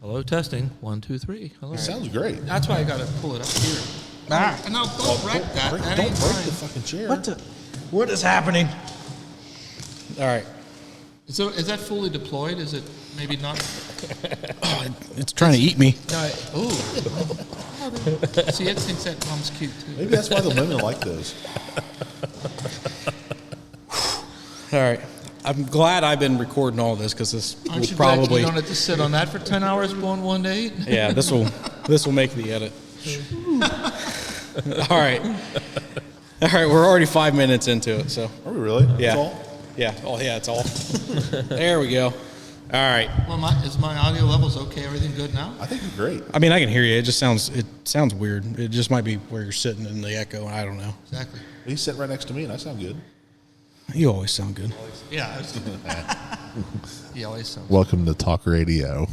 Hello, testing. 1, 2, 3. Hello. It sounds great. That's why I got to pull it up here. No, don't break that. That Don't ain't break fine. the fucking chair. What is happening? All right. So is that fully deployed? Is it maybe not? It's trying to eat me. No. Ooh. See, it thinks that mom's cute too. Maybe that's why the women like those. All right. I'm glad I've been recording all this because this Aren't will you glad probably. you don't have to sit on that for 10 hours blowing 1 day? Yeah, this will make the edit. All right. All right, we're already 5 minutes into it, so. Are we really? Yeah. That's all? Yeah. Oh, yeah, it's all. There we go. All right. Well, is my audio levels okay? Everything good now? I think you're great. I mean, I can hear you. It sounds weird. It just might be where you're sitting in the echo. I don't know. Exactly. He's sitting right next to me, and I sound good. You always sound good. Yeah. He always sounds. Welcome to Talk Radio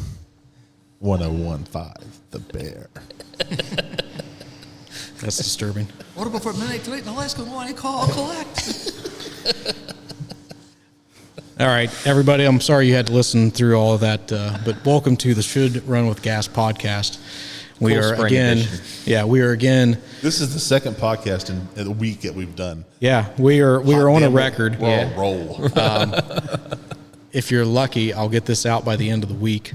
1015, The Bear. That's disturbing. Order before midnight tonight in Alaska. One call, collect. All right, everybody, I'm sorry you had to listen through all of that, but welcome to the Should Run with Gas podcast. We are Coolspring again, edition. yeah, we are again, This is the second podcast in the week that we've done. yeah, we are on a record. We're on a roll. If you're lucky, I'll get this out by the end of the week,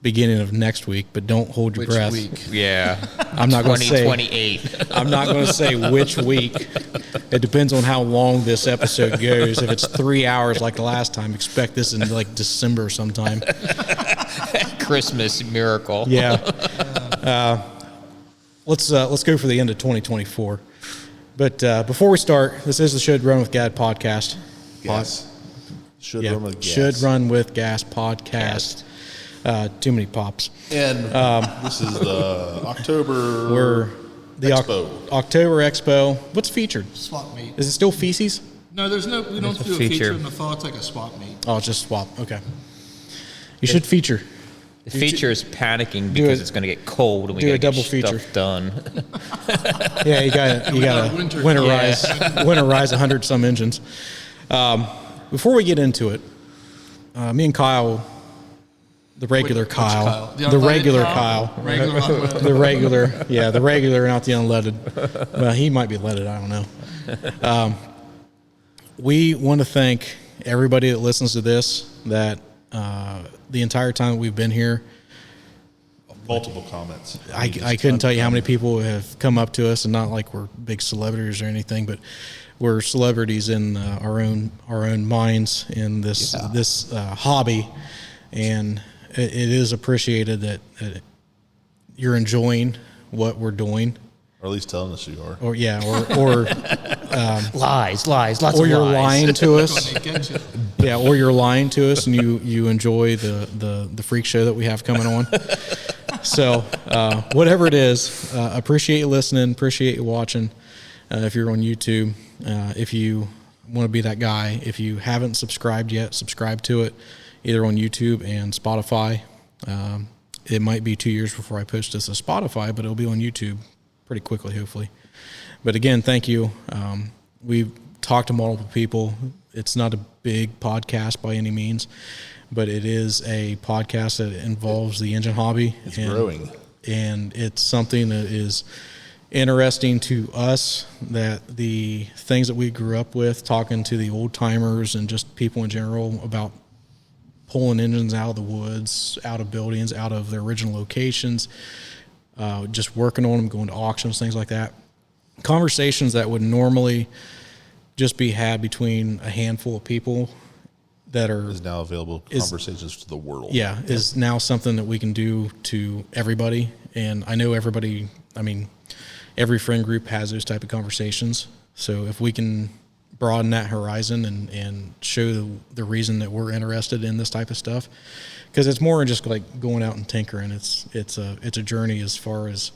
beginning of next week, but don't hold your Which breath. week? Yeah. I'm not going to say 2028. I'm not going to say which week. It depends on how long this episode goes. If it's 3 hours like the last time, expect this in like December sometime. Christmas miracle. Yeah. Let's go for the end of 2024. But before we start, this is the Should Run with Gad podcast. Gas. Should Yeah, run with gas. Should Run with Gas podcast. Too many pops. And this is the October We're the Expo. October Expo. What's featured? Swap meet. Is it still feces? No, we don't a do a feature feature. in the fall. It's like a swap meet. Oh, it's just swap. Okay. You should feature. The feature is panicking Do because it- it's going to get cold and we do got a to get double feature. stuff done. Yeah, you got got to winter. winterize 100 some engines. Before we get into it, me and Kyle, the regular Which Kyle, The the unleaded regular Kyle, Regular unleaded. the regular, yeah, the regular, not the unleaded. Well, he might be leaded. I don't know. We want to thank everybody that listens to this. That the entire time that we've been here, Multiple comments. I couldn't tell you how many people have come up to us, and not like we're big celebrities or anything, but we're celebrities in our own minds in this hobby, and it is appreciated that you're enjoying what we're doing, Or at least telling us you are. or Lies, lots or of you're lies. lying to us, They get you. yeah, or you're lying to us, and you enjoy the freak show that we have coming on. So whatever it is, appreciate you listening, appreciate you watching. If you're on YouTube, if you want to be that guy, if you haven't subscribed yet, subscribe to it, either on YouTube and Spotify. It might be 2 years before I post this to Spotify, but it'll be on YouTube pretty quickly, hopefully. But again, thank you. We've talked to multiple people. It's not a big podcast by any means, but it is a podcast that involves the engine hobby. It's growing. And it's something that is interesting to us, that the things that we grew up with, talking to the old timers and just people in general about pulling engines out of the woods, out of buildings, out of their original locations, just working on them, going to auctions, things like that. Conversations that would normally just be had between a handful of people that are Is now available conversations to the world. yeah, is now something that we can do to everybody. And I know everybody, I mean, every friend group has those type of conversations. So if we can broaden that horizon and show the reason that we're interested in this type of stuff, because it's more than just like going out and tinkering. It's a journey as far as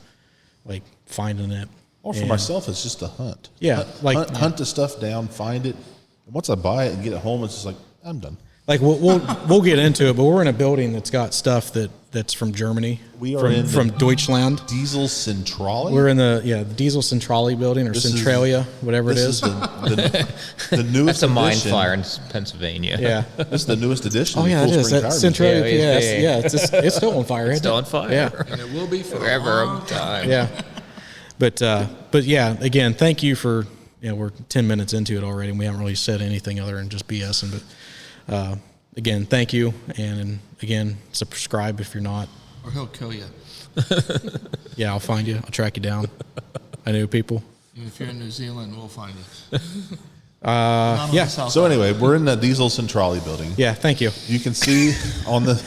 like finding it. Or for And- myself, it's just a hunt. Yeah, Hunt, like- hunt the stuff down, find it. And once I buy it and get it home, it's just like, I'm done. Like we'll get into it, but we're in a building that's got stuff that's from Germany. We are from Deutschland. Diesel Centrale. We're in the Diesel Centrale building, or Centralia, whatever it is. The newest. That's a mine edition. fire in Pennsylvania. Yeah. This is the newest edition. Oh of yeah, it is. Coolspring That's Tire Centralia. Yeah, Yeah, it's still on fire. It's isn't still it? on fire. Yeah. And it will be for Forever a long of time. Yeah. But yeah, again, thank you for, we're 10 minutes into it already, and we haven't really said anything other than just BSing. But again, thank you. And again, subscribe if you're not. Or he'll kill you. Yeah, I'll find you. I'll track you down. I know people. And if you're in New Zealand, we'll find you. Not on yeah. the South So Island. anyway, we're in the Diesel Centrale building. Yeah, thank you. You can see on the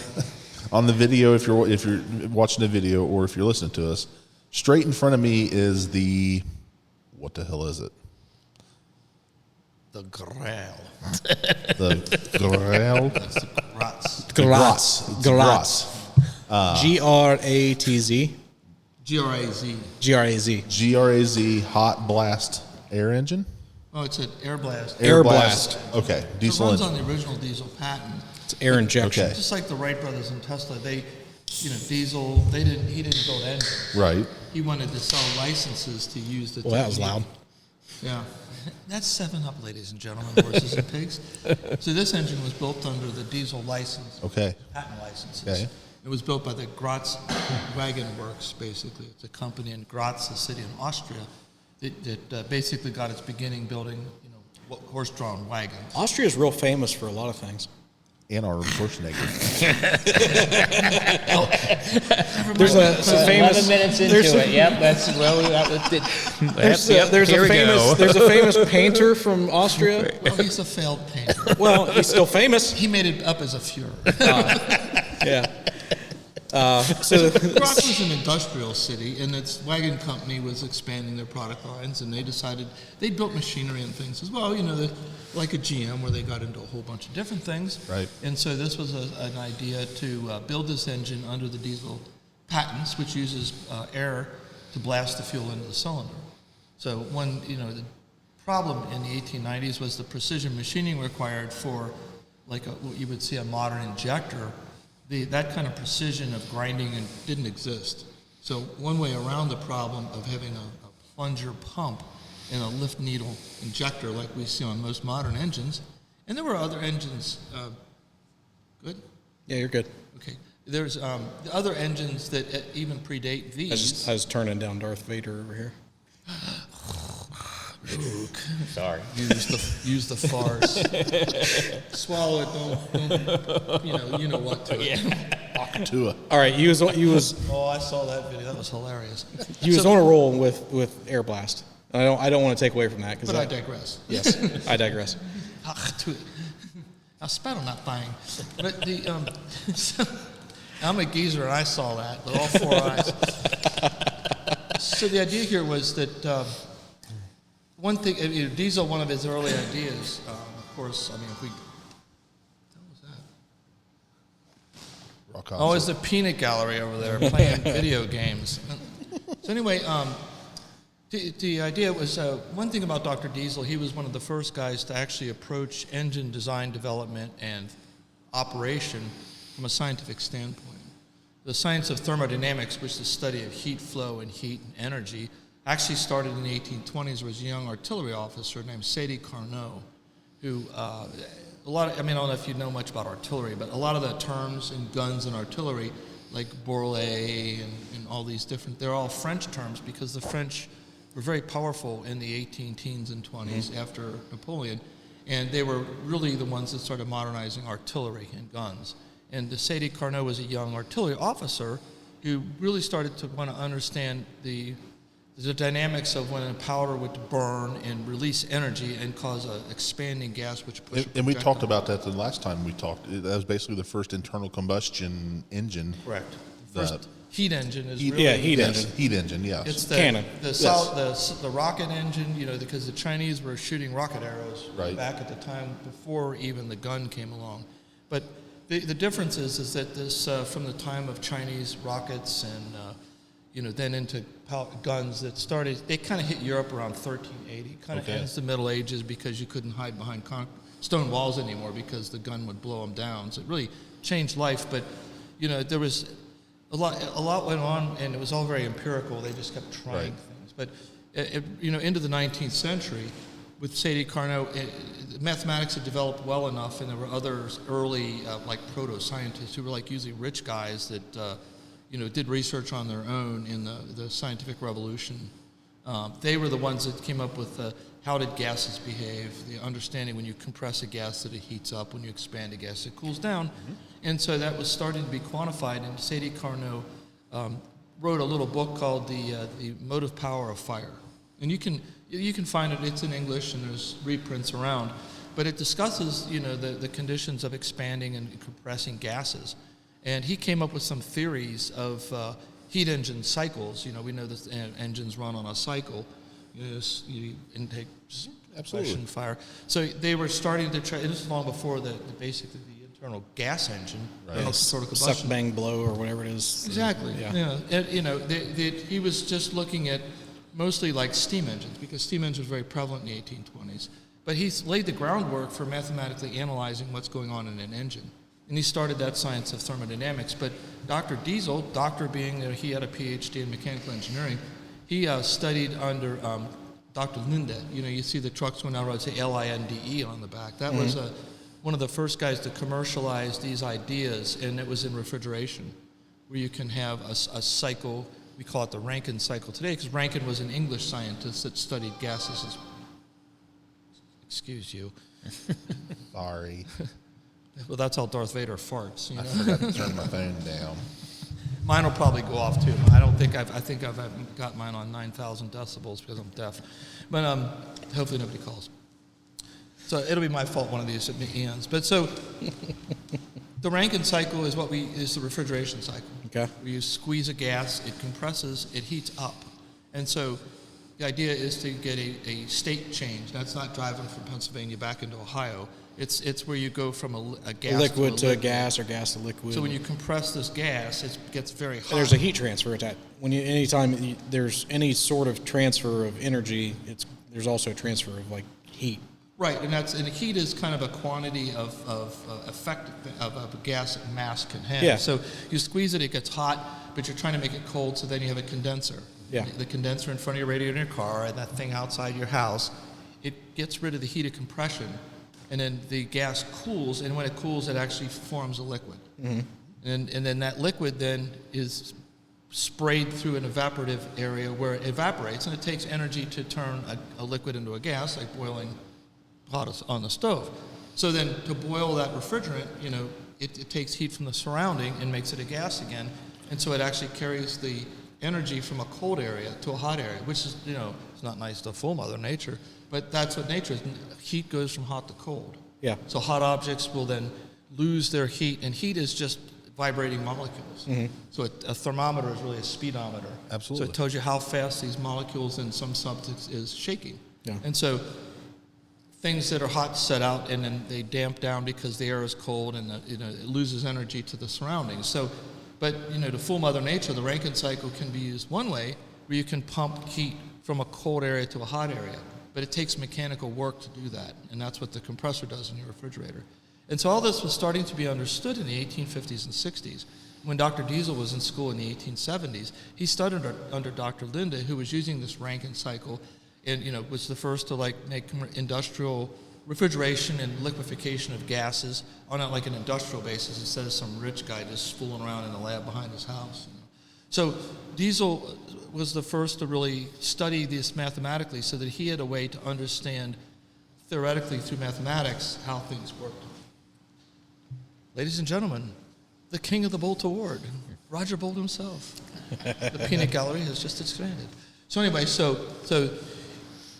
video, if you're watching the video or if you're listening to us, straight in front of me is what the hell is it? The Grail. The Grail? That's the Gratz. Gratz. It's Gratz. Gratz. G-R-A-Z. Graz. GRAZ hot blast air engine? Oh, it's an air blast. Air blast. Okay. It Diesel runs engine. on the original diesel patent. It's air injection. Okay. Just like the Wright brothers and Tesla, diesel, he didn't build engines. Right. He wanted to sell licenses to use the Well, that was loud. Yeah. That's 7-Up, ladies and gentlemen, horses and pigs. So this engine was built under the diesel license, Okay. patent licenses. Okay. It was built by the Gratz Wagon Works, basically. It's a company in Gratz, a city in Austria, that basically got its beginning building, horse-drawn wagons. Austria is real famous for a lot of things. And our Schwarzenegger. There's a 11 famous. minutes into there's it. Yep, that's well. That was it. There's Here a we go. famous. There's a famous painter from Austria. Well, he's a failed painter. Well, he's still famous. He made it up as a Fuhrer. Yeah. So Gratz was an industrial city, and its wagon company was expanding their product lines, and they decided they built machinery and things as well. Like a GM, where they got into a whole bunch of different things. Right. And so this was an idea to build this engine under the diesel patents, which uses air to blast the fuel into the cylinder. So the problem in the 1890s was the precision machining required for what you would see a modern injector. That kind of precision of grinding didn't exist. So one way around the problem of having a plunger pump and a lift needle injector like we see on most modern engines, and there were other engines. Good? yeah, you're good. Okay. There's other engines that even predate these. I was turning down Darth Vader over here. Luke, Sorry. use the farce. Swallow it. Don't you know what to it. Octua. All right, you was Oh, I saw that video. That was hilarious. on a roll with air blast. I don't want to take away from that But I digress. Yes, I digress. I spat on that thing. But so, I'm a geezer and I saw that with all 4 eyes. So the idea here was that one thing, Diesel, one of his early ideas, of course, if we, what was that? Rock Oh, it's the peanut gallery over there playing video games. So anyway, the idea was, one thing about Dr. Diesel, he was one of the first guys to actually approach engine design, development, and operation from a scientific standpoint. The science of thermodynamics, which is the study of heat flow and heat and energy, actually started in the 1820s. There was a young artillery officer named Sadi Carnot, who I don't know if you know much about artillery, but a lot of the terms in guns and artillery, like bourrelet and all these different, they're all French terms because the French were very powerful in the 18 teens and 20s after Napoleon, and they were really the ones that started modernizing artillery and guns. And Sadi Carnot was a young artillery officer who really started to want to understand the dynamics of when a powder would burn and release energy and cause an expanding gas which pushed And we talked about that the last time we talked. That was basically the first internal combustion engine. Correct. The First heat engine is heat, really... Yeah, heat yes, engine. heat engine, yes. It's Cannon. The rocket engine, because the Chinese were shooting rocket arrows Right. back at the time before even the gun came along. But the difference is that this, from the time of Chinese rockets and, then into guns that started, they kind of hit Europe around 1380. Kind of Okay. ends the Middle Ages because you couldn't hide behind stone walls anymore because the gun would blow them down. So it really changed life. But, there was a lot went on, and it was all very empirical. They just kept trying things. But, into the 19th century, with Sadie Carnot, mathematics had developed well enough, and there were others early, like proto-scientists, who were like usually rich guys that, did research on their own in the scientific revolution. They were the ones that came up with how did gases behave, the understanding when you compress a gas that it heats up, when you expand a gas it cools down. And so that was starting to be quantified, and Sadie Carnot wrote a little book called The Motive Power of Fire. And you can find it, it's in English, and there's reprints around, but it discusses, the conditions of expanding and compressing gases. And he came up with some theories of heat engine cycles. We know that engines run on a cycle. You intake, compression, fire. So they were starting to try, and this is long before basically the internal gas engine, sort of combustion. Suck, bang, blow, or whatever it is. Exactly. Yeah. And, he was just looking at mostly like steam engines, because steam engines were very prevalent in the 1820s. But he's laid the groundwork for mathematically analyzing what's going on in an engine. And he started that science of thermodynamics. But Dr. Diesel, doctor being that he had a PhD in mechanical engineering, he studied under Dr. Linde. You see the trucks going down the road, say Linde on the back. That was one of the first guys to commercialize these ideas, and it was in refrigeration, where you can have a cycle. We call it the Rankine cycle today, because Rankine was an English scientist that studied gases. Excuse you. Sorry. Well, that's how Darth Vader farts. I forgot to turn my phone down. Mine will probably go off too. I think I've got mine on 9,000 decibels because I'm deaf. But hopefully nobody calls. So it'll be my fault one of these ends. But so the Rankine cycle is is the refrigeration cycle. Okay. Where you squeeze a gas, it compresses, it heats up. And so the idea is to get a state change. That's not driving from Pennsylvania back into Ohio. It's where you go from a gas liquid to a gas, or gas to liquid. So when you compress this gas, it gets very hot. And there's a heat transfer at that. Anytime there's any sort of transfer of energy, there's also a transfer of like heat. Right, and heat is kind of a quantity of effect of a gas mass can have. Yeah. So you squeeze it, it gets hot, but you're trying to make it cold, so then you have a condenser. Yeah. The condenser in front of your radiator in your car, and that thing outside your house, it gets rid of the heat of compression, and then the gas cools, and when it cools, it actually forms a liquid. Mm-hmm. And then that liquid then is sprayed through an evaporative area where it evaporates, and it takes energy to turn a liquid into a gas, like boiling hot on the stove. So then to boil that refrigerant, it takes heat from the surrounding and makes it a gas again, and so it actually carries the energy from a cold area to a hot area, which is, it's not nice to fool Mother Nature, but that's what nature is. Heat goes from hot to cold. Yeah. So hot objects will then lose their heat, and heat is just vibrating molecules. Mm-hmm. So a thermometer is really a speedometer. Absolutely. So it tells you how fast these molecules in some substance is shaking. Yeah. And so things that are hot set out, and then they damp down because the air is cold, and it loses energy to the surroundings. So, but to fool Mother Nature, the Rankine cycle can be used one way, where you can pump heat from a cold area to a hot area. But it takes mechanical work to do that, and that's what the compressor does in your refrigerator. And so all this was starting to be understood in the 1850s and 60s. When Dr. Diesel was in school in the 1870s, he studied under Dr. Linde, who was using this Rankine cycle, and was the first to make industrial refrigeration and liquefaction of gases on an industrial basis, instead of some rich guy just fooling around in the lab behind his house. So Diesel was the first to really study this mathematically, so that he had a way to understand theoretically through mathematics how things worked. Ladies and gentlemen, the king of the Bolt Award, Roger Bolt himself. The peanut gallery has just expanded. So anyway, so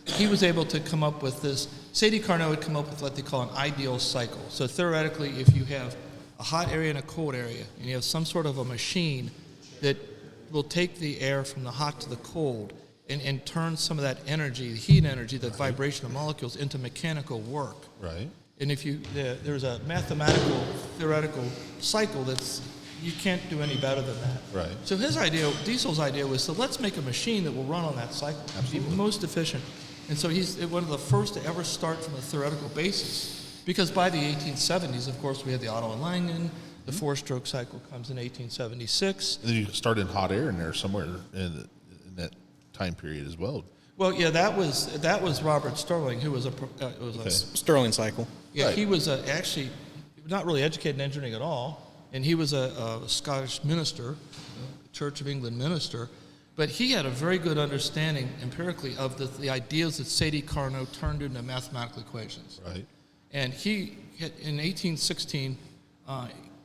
he was able to come up with this. Sadie Carnot had come up with what they call an ideal cycle. So theoretically, if you have a hot area and a cold area, and you have some sort of a machine that will take the air from the hot to the cold and turn some of that energy, the heat energy, the vibration of molecules, into mechanical work. Right. And if there's a mathematical, theoretical cycle you can't do any better than that. Right. So Diesel's idea was, so let's make a machine that will run on that cycle. Absolutely. Be most efficient. And so he's one of the first to ever start from a theoretical basis Because by the 1870s, of course, we had the Otto and Langdon. The four-stroke cycle comes in 1876. And then you started in hot air in there somewhere in that time period as well. Well, yeah, that was Robert Stirling, who was a Stirling cycle. yeah, Right. he was actually not really educated in engineering at all, and he was a Scottish minister, a Church of England minister, but he had a very good understanding empirically of the ideas that Sadi Carnot turned into mathematical equations. Right. And he, in 1816,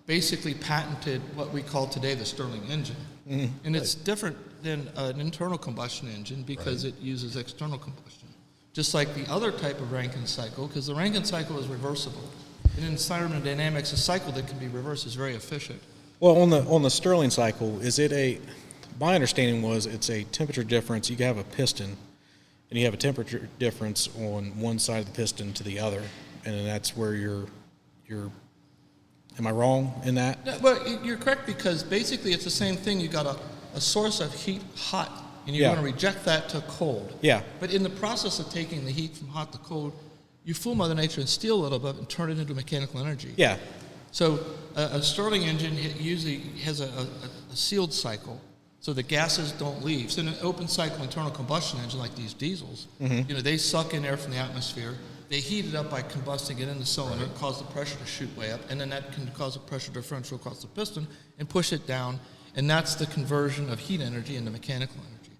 basically patented what we call today the Stirling engine. And it's different than an internal combustion engine because it uses external combustion, just like the other type of Rankine cycle, because the Rankine cycle is reversible. And in thermodynamics, a cycle that can be reversed is very efficient. Well, on the Stirling cycle, is it my understanding was it's a temperature difference. You have a piston, and you have a temperature difference on one side of the piston to the other, and then that's where you're. Am I wrong in that? No, well, you're correct because basically it's the same thing. You got a source of heat hot, and you're going to reject that to cold. Yeah. But in the process of taking the heat from hot to cold, you fool Mother Nature and steal a little bit and turn it into mechanical energy. Yeah. So a Stirling engine usually has a sealed cycle, so the gases don't leave. So in an open cycle internal combustion engine like these diesels, they suck in air from the atmosphere. They heat it up by combusting it in the cylinder, cause the pressure to shoot way up, and then that can cause a pressure differential across the piston and push it down, and that's the conversion of heat energy into mechanical energy.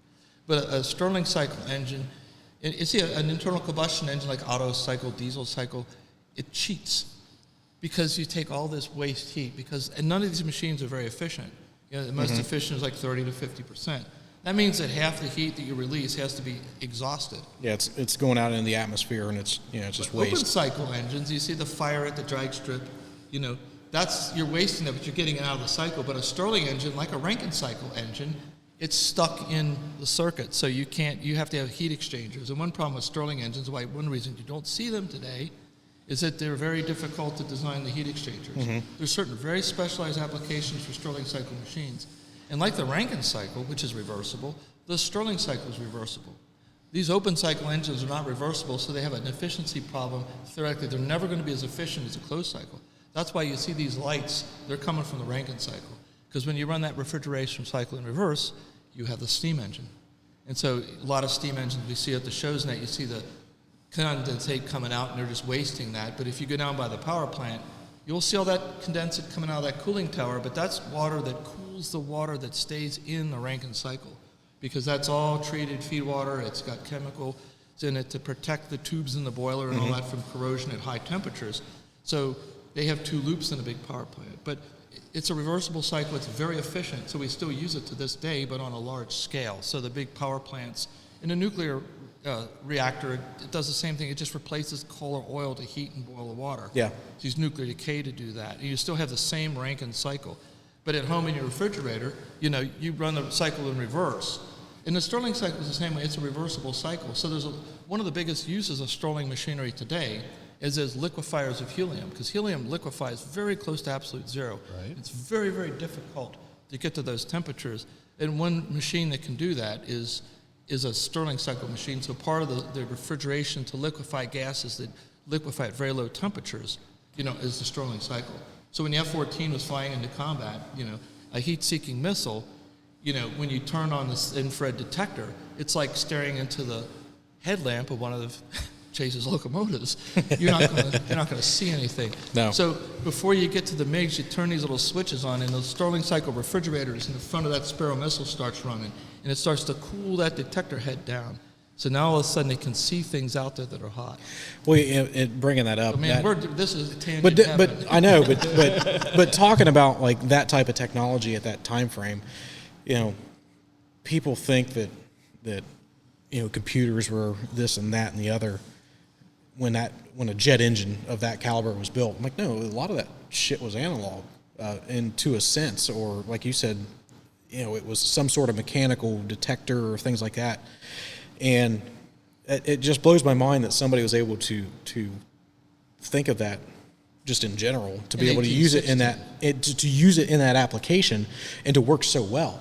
But a Stirling cycle engine, you see an internal combustion engine like Otto cycle, diesel cycle, it cheats because you take all this waste heat and none of these machines are very efficient. The most efficient is like 30 to 50%. That means that half the heat that you release has to be exhausted. Yeah, it's going out into the atmosphere, and it's just waste. Open cycle engines, you see the fire at the drag strip, you're wasting it, but you're getting it out of the cycle. But a Stirling engine, like a Rankine cycle engine, it's stuck in the circuit, so you have to have heat exchangers. And one problem with Stirling engines, one reason you don't see them today, is that they're very difficult to design the heat exchangers. There's certain very specialized applications for Stirling cycle machines. And like the Rankine cycle, which is reversible, the Stirling cycle is reversible. These open cycle engines are not reversible, so they have an efficiency problem. Theoretically, they're never going to be as efficient as a closed cycle. That's why you see these lights, they're coming from the Rankine cycle. Because when you run that refrigeration cycle in reverse, you have the steam engine. And so a lot of steam engines we see at the shows now, you see the condensate coming out and they're just wasting that. But if you go down by the power plant, you'll see all that condensate coming out of that cooling tower, but that's water that cools the water that stays in the Rankine cycle, because that's all treated feed water. It's got chemicals in it to protect the tubes in the boiler and all that from corrosion at high temperatures. So they have two loops in a big power plant. But it's a reversible cycle. It's very efficient, so we still use it to this day, but on a large scale. So the big power plants, in a nuclear reactor, it does the same thing. It just replaces coal or oil to heat and boil the water. Yeah. So use nuclear decay to do that. And you still have the same Rankine cycle. But at home in your refrigerator, you run the cycle in reverse. And the Stirling cycle is the same way. It's a reversible cycle. So one of the biggest uses of Stirling machinery today is as liquefiers of helium, because helium liquefies very close to absolute zero. Right. It's very, very difficult to get to those temperatures. And one machine that can do that is a Stirling cycle machine. So part of the refrigeration to liquefy gases that liquefy at very low temperatures, is the Stirling cycle. So when the F-14 was flying into combat, a heat-seeking missile, when you turn on this infrared detector, it's like staring into the headlamp of one of the Chase's locomotives. You're not going to see anything. No. So before you get to the MiGs, you turn these little switches on, and the Stirling cycle refrigerators in the front of that Sparrow missile starts running, and it starts to cool that detector head down. So now all of a sudden they can see things out there that are hot. Well, bringing that up. I mean, this is a tangent. But I know, but talking about like that type of technology at that time frame, people think that computers were this and that and the other when a jet engine of that caliber was built. I'm like, no, a lot of that shit was analog, and to a sense, or like you said, it was some sort of mechanical detector or things like that. And it just blows my mind that somebody was able to think of that just in general, to be able to use it in that application and to work so well.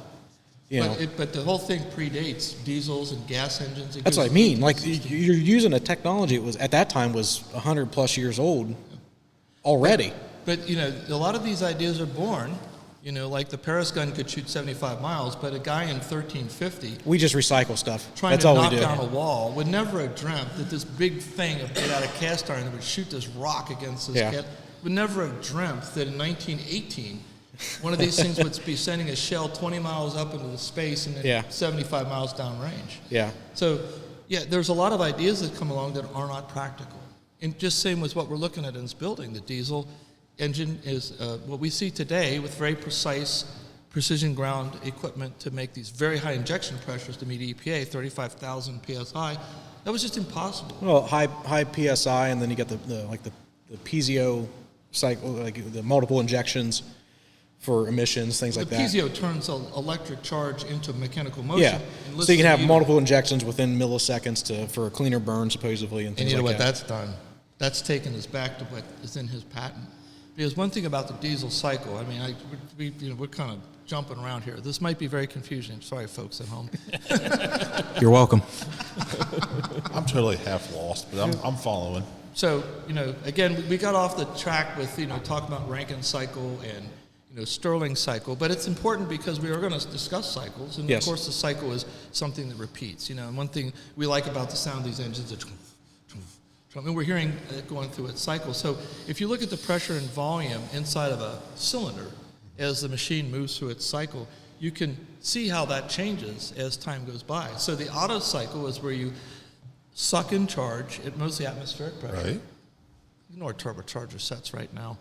But the whole thing predates diesels and gas engines. That's what I mean. Like, you're using a technology that was at that time was 100 plus years old, already. But, you know, a lot of these ideas are born, you know, like the Paris gun could shoot 75 miles, but a guy in 1350 We just recycle stuff. trying That's to all knock we do. down a wall would never have dreamt that this big thing made out of cast iron that would shoot this rock against this cat would never have dreamt that in 1918 one of these things would be sending a shell 20 miles up into the space and then 75 miles downrange. Yeah. So, yeah, there's a lot of ideas that come along that are not practical. And just same with what we're looking at in this building. The diesel engine is what we see today with very precise precision ground equipment to make these very high injection pressures to meet EPA, 35,000 PSI. That was just impossible. Well, high PSI, and then you get the piezo cycle, like the multiple injections for emissions, things like The that. piezo turns electric charge into mechanical motion. Yeah. And So you can have listen to multiple injections within milliseconds for a cleaner burn, supposedly, and things And you know like what that. that's done? That's taken us back to what is in his patent. Because one thing about the diesel cycle, I mean, we're kind of jumping around here. This might be very confusing. Sorry, folks at home. You're welcome. I'm totally half lost, but I'm following. So, you know, again, we got off the track with, you know, talking about Rankine cycle and, you know, Stirling cycle, but it's important because we are going to discuss cycles, and Yes. of course the cycle is something that repeats, you know, and one thing we like about the sound of these engines is I mean, we're hearing it going through its cycle. So if you look at the pressure and volume inside of a cylinder as the machine moves through its cycle, you can see how that changes as time goes by. So the Otto cycle is where you suck in charge at mostly atmospheric pressure. Right. You know our turbocharger sets right now.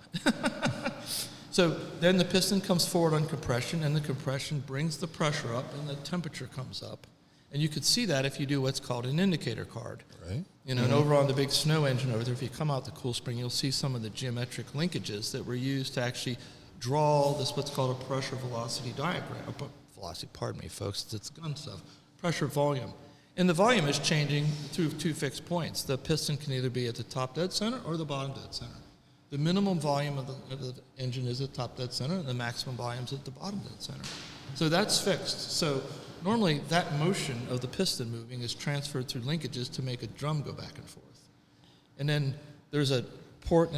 So then the piston comes forward on compression, and the compression brings the pressure up, and the temperature comes up. And you could see that if you do what's called an indicator card. Right. You know, and over on the big snow engine over there, if you come out the Coolspring, you'll see some of the geometric linkages that were used to actually draw this what's called a pressure velocity diagram. Velocity, pardon me, folks, it's gun stuff. Pressure volume. And the volume is changing through two fixed points. The piston can either be at the top dead center or the bottom dead center. The minimum volume of the engine is at top dead center, and the maximum volume is at the bottom dead center. So that's fixed. So normally that motion of the piston moving is transferred through linkages to make a drum go back and forth. And then there's a port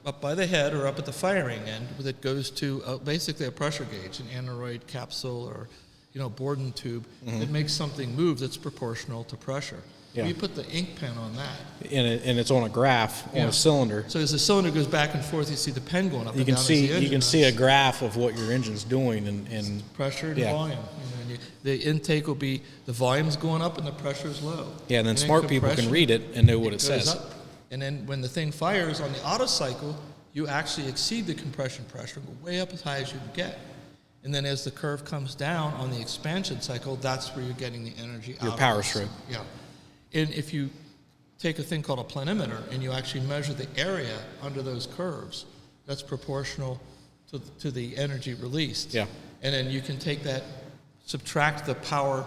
up by the head or up at the firing end that goes to basically a pressure gauge, an aneroid capsule or, you know, Borden tube that makes something move that's proportional to pressure. Yeah. You put the ink pen on that. And it's on a graph on a cylinder. So as the cylinder goes back and forth, you see the pen going up You and can down. as the see engine you can does. see a graph of what your engine's doing and Pressure and Yeah. volume. You know, and the intake will be the volume's going up and the pressure's low. yeah, and then smart people can read it and know what it goes says. up. And then when the thing fires on the auto cycle, you actually exceed the compression pressure and go way up as high as you can get. And then as the curve comes down on the expansion cycle, that's where you're getting the energy out. Your of power this. stroke. Yeah. And if you take a thing called a planimeter and you actually measure the area under those curves, that's proportional to the energy released. Yeah. And then you can take that, subtract the power,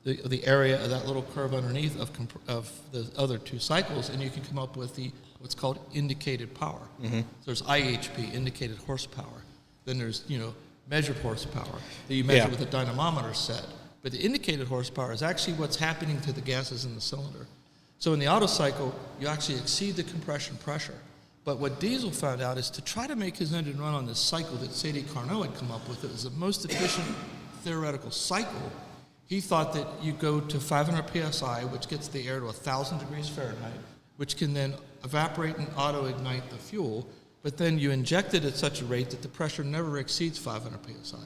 the area of that little curve underneath of the other two cycles, and you can come up with what's called indicated power. So there's IHP, indicated horsepower. Then there's, you know, measured horsepower that you measure with a dynamometer set. But the indicated horsepower is actually what's happening to the gases in the cylinder. So in the Otto cycle, you actually exceed the compression pressure. But what Diesel found out is to try to make his engine run on this cycle that Sadie Carnot had come up with, it was the most efficient theoretical cycle. He thought that you go to 500 psi, which gets the air to 1,000 degrees Fahrenheit, which can then evaporate and auto-ignite the fuel, but then you inject it at such a rate that the pressure never exceeds 500 psi.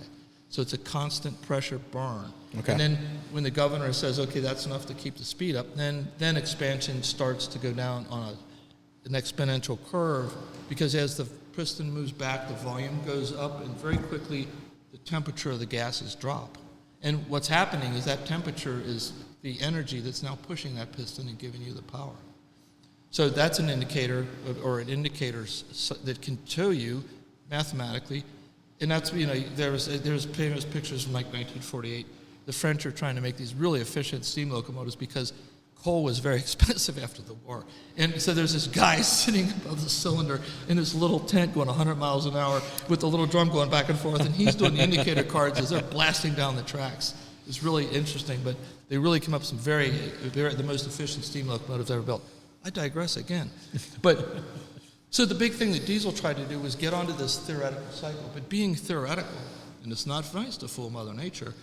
So it's a constant pressure burn. Okay. And then when the governor says, okay, that's enough to keep the speed up, then expansion starts to go down on an exponential curve, because as the piston moves back, the volume goes up, and very quickly the temperature of the gases drop. And what's happening is that temperature is the energy that's now pushing that piston and giving you the power. So that's an indicator, or an indicator that can show you mathematically. And that's, you know, there's famous pictures from like 1948. The French are trying to make these really efficient steam locomotives because coal was very expensive after the war. And so there's this guy sitting above the cylinder in this little tent going 100 miles an hour with the little drum going back and forth, and he's doing the indicator cards as they're blasting down the tracks. It's really interesting, but they really come up with some the most efficient steam locomotives ever built. I digress again. But So the big thing that Diesel tried to do was get onto this theoretical cycle. But being theoretical, and it's not nice to fool Mother Nature,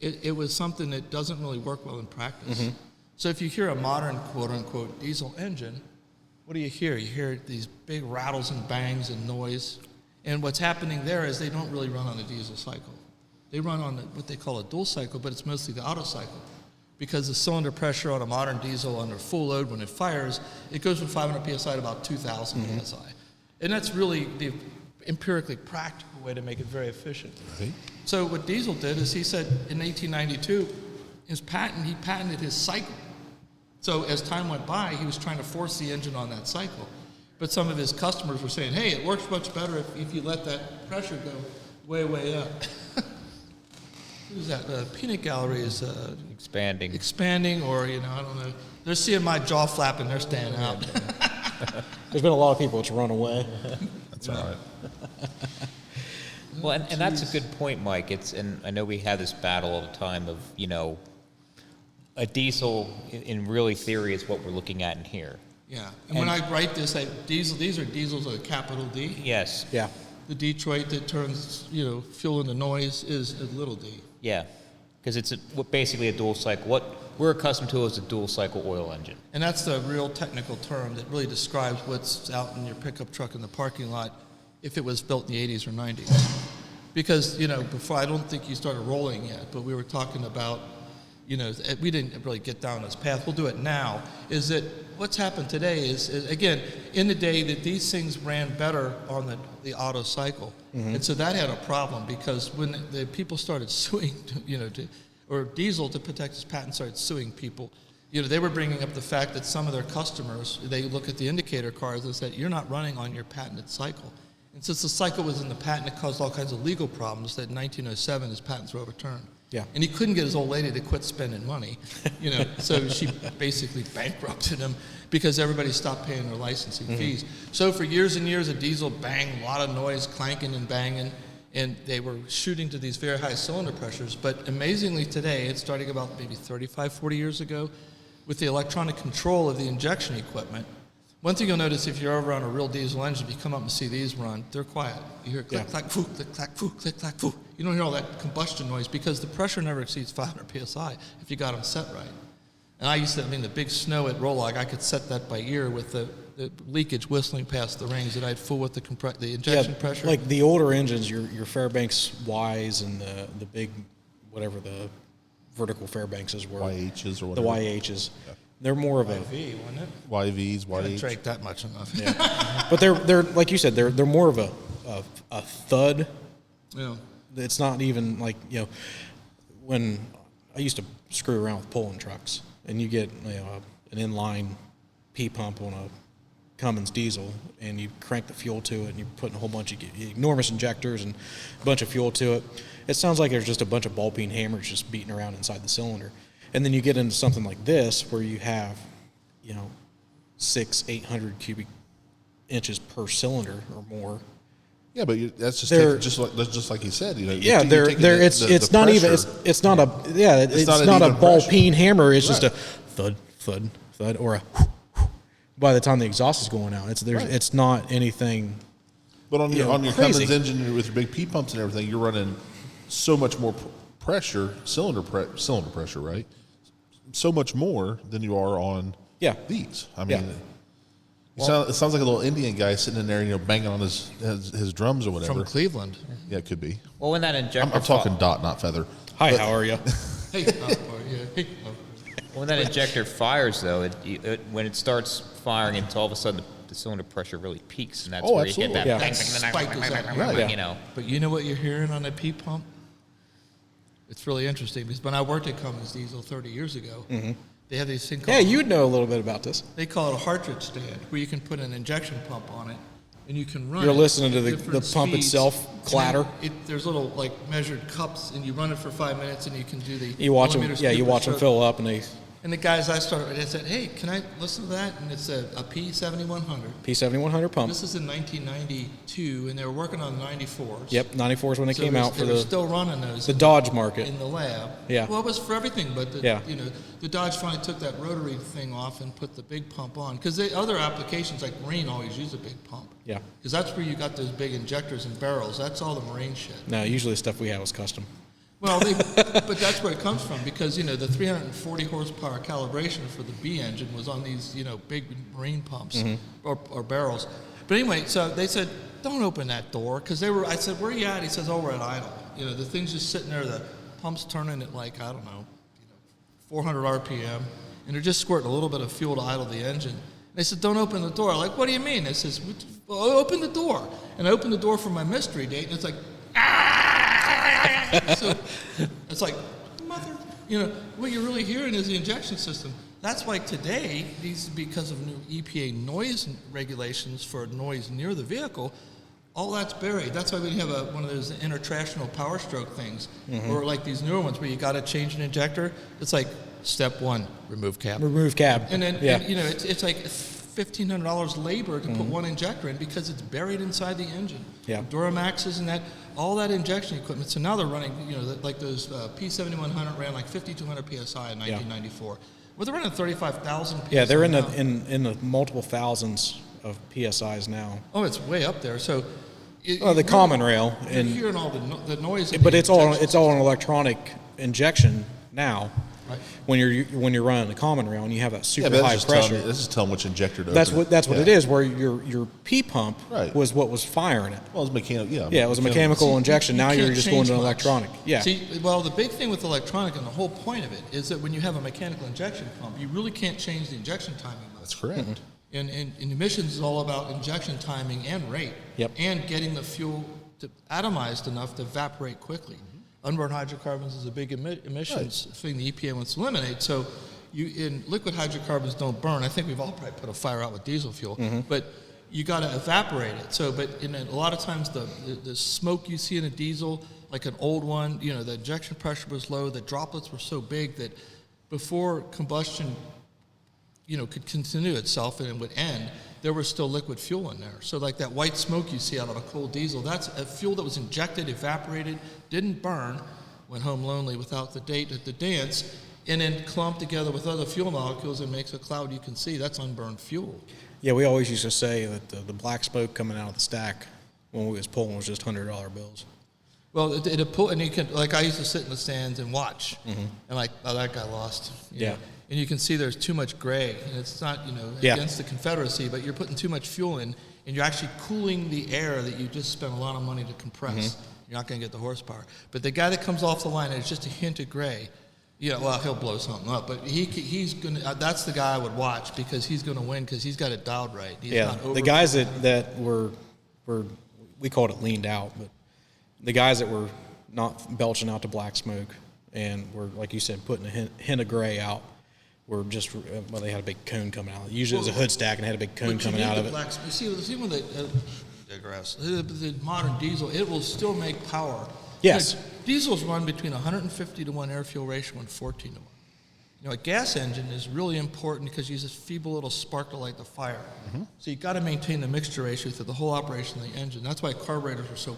it was something that doesn't really work well in practice. Mm-hmm. So if you hear a modern quote-unquote diesel engine, what do you hear? You hear these big rattles and bangs and noise. And what's happening there is they don't really run on a diesel cycle. They run on what they call a dual cycle, but it's mostly the Otto cycle. Because the cylinder pressure on a modern diesel under full load when it fires, it goes from 500 psi to about 2,000 psi. And that's really the empirically practical way to make it very efficient. Right. So what Diesel did is he said in 1892, he patented his cycle. So as time went by, he was trying to force the engine on that cycle. But some of his customers were saying, hey, it works much better if you let that pressure go way, way up. Who's that? Peanut Gallery is expanding, or, I don't know. They're seeing my jaw flapping, they're staying out. There's been a lot of people that's run away. That's all right. Well, and that's a good point, Mike. And I know we have this battle all the time of, a diesel in really theory is what we're looking at in here. Yeah. And when I write this, these are diesels with a capital D. Yes. Yeah. The Detroit that turns, fuel into noise is a little d. Yeah, because it's basically a dual cycle. What we're accustomed to is a dual cycle oil engine. And that's the real technical term that really describes what's out in your pickup truck in the parking lot if it was built in the 80s or 90s. Because, before, I don't think you started rolling yet, but we were talking about, we didn't really get down this path. We'll do it now. Is that what's happened today is again, in the day that these things ran better on the Otto cycle. And so that had a problem because when the people started suing, or Diesel to protect his patent started suing people, they were bringing up the fact that some of their customers, they look at the indicator cards and said, you're not running on your patented cycle. And since the cycle was in the patent, it caused all kinds of legal problems that in 1907 his patents were overturned. Yeah. And he couldn't get his old lady to quit spending money, so she basically bankrupted him because everybody stopped paying their licensing fees. So for years and years, a Diesel banged, a lot of noise, clanking and banging, and they were shooting to these very high cylinder pressures. But amazingly today, it's starting about maybe 35, 40 years ago, with the electronic control of the injection equipment. One thing you'll notice if you're over on a real diesel engine, if you come up and see these run, they're quiet. You hear click, clack, foo, click, clack, foo, click, clack, foo. You don't hear all that combustion noise because the pressure never exceeds 500 psi if you got them set right. And I used to, the big snow at Rolog, I could set that by ear with the leakage whistling past the rings, and I'd fool with the injection pressure. Like the older engines, your Fairbanks Ys and the big, whatever the vertical Fairbankses were. YHs or The whatever. YHs. They're more of a YV, wasn't it? YVs, I didn't YH. drink that much enough. but they're like you said, they're more of a thud. Yeah. It's not even like, when I used to screw around with pulling trucks and you get, an inline P pump on a Cummins diesel and you crank the fuel to it and you're putting a whole bunch of enormous injectors and a bunch of fuel to it. It sounds like there's just a bunch of ball peen hammers just beating around inside the cylinder. And then you get into something like this where you have, 600-800 cubic inches per cylinder or more. Yeah, but that's just like you said. Yeah, it's not a ball peen hammer. It's just a thud, thud, thud, or a. By the time the exhaust is going out, it's not anything. But on your crazy. Cummins engine with your big P pumps and everything, you're running so much more pressure, cylinder pressure, right? So much more than you are on these. It sounds like a little Indian guy sitting in there, banging on his drums or whatever. From Cleveland. Yeah, it be. Well, when that injector... I'm talking dot, not feather. Hi, how are you? Hey, how are you? Hey, When that injector fires, though, when it starts firing, and all of a sudden the cylinder pressure really peaks, and that's where absolutely. you get that Yeah. spike goes up. Right. But you know what you're hearing on a P pump? It's really interesting because when I worked at Cummins Diesel 30 years ago, they had these things called... Yeah, you'd know a little bit about this. They call it a cartridge stand, where you can put an injection pump on it, and you can run You're it listening to at the different pump speeds. itself clatter. There's little measured cups, and you run it for 5 minutes, and you can do the You watch them. millimeters Yeah, you cube per watch them stroke. fill up, and they And the guys I started, they said, hey, can I listen to that? And it's a P7100. P7100 pump. This is in 1992, and they were working on 94s. Yep, 94 is when they came out for they were still running those the Dodge market. in the lab. Yeah. Well, it was for everything, but the Dodge finally took that rotary thing off and put the big pump on. Because the other applications, like marine, always use a big pump. Yeah. Because that's where you got those big injectors and barrels. That's all the marine shit. No, usually the stuff we had was custom. Well, but that's where it comes from, because, the 340 horsepower calibration for the B engine was on these, big marine pumps or barrels. But anyway, so they said, don't open that door, because I said, where are you at? He says, oh, we're at idle. The thing's just sitting there, the pump's turning at 400 RPM, and they're just squirting a little bit of fuel to idle the engine. And they said, don't open the door. I'm like, what do you mean? They says, well, open the door. And I opened the door for my mystery date, and it's like, so it's like, mother, what you're really hearing is the injection system. That's why today, because of new EPA noise regulations for noise near the vehicle, all that's buried. That's why we have one of those intertractional power stroke things, or like these newer ones where you got to change an injector. It's like step one, remove cab. Remove cab. And then, it's like $1,500 labor to put one injector in because it's buried inside the engine. Yeah. Duramaxes and all that injection equipment. So now they're running, like those P7100 ran like 5,200 PSI in 1994. Well, they're running 35,000 PSI. Yeah, they're in now. the multiple thousands of PSIs now. Oh, it's way up there. So, the common rail, you're and hearing all the noise. but it's all an electronic injection now. Right. When you're running the common rail and you have that super but high pressure. This is telling which injector to That's open. what it is. Where your P pump Right. was what was firing it. Well, it's mechanical. Yeah. Yeah, it was a mechanical injection. Now you're can't just going change to an much. electronic. Yeah. See, well, the big thing with electronic and the whole point of it is that when you have a mechanical injection pump, you really can't change the injection timing much. That's correct. And emissions is all about injection timing and rate. Yep. And getting the fuel atomized enough to evaporate quickly. Unburned hydrocarbons is a big emissions thing the EPA wants to eliminate. So liquid hydrocarbons don't burn. I think we've all probably put a fire out with diesel fuel. But you got to evaporate it. So, but a lot of times the smoke you see in a diesel, like an old one, the injection pressure was low, the droplets were so big that before combustion could continue itself and it would end, there was still liquid fuel in there. So like that white smoke you see out of a cold diesel, that's a fuel that was injected, evaporated, didn't burn, went home lonely without the date at the dance, and then clumped together with other fuel molecules and makes a cloud you can see. That's unburned fuel. Yeah, we always used to say that the black smoke coming out of the stack when we was pulling was just $100 bills. Well, it'll pull, and you can, like I used to sit in the stands and watch, and like, oh, that guy lost. You know? And you can see there's too much gray, and it's not, against the Confederacy, but you're putting too much fuel in, and you're actually cooling the air that you just spent a lot of money to compress. You're not going to get the horsepower. But the guy that comes off the line and it's just a hint of gray, well, he'll blow something up. But he's going to, that's the guy I would watch because he's going to win because he's got it dialed right. He's not the guys that were, we called it leaned out, but the guys that were not belching out the black smoke and were, like you said, putting a hint of gray out, were just, they had a big cone coming out. Usually it was a hood stack and had a big cone coming out of it. You see when the modern diesel, it will still make power. Yes. Diesels run between 150 to 1 air fuel ratio and 14 to 1. A gas engine is really important because you use this feeble little spark to light the fire. So you got to maintain the mixture ratio through the whole operation of the engine. That's why carburetors are so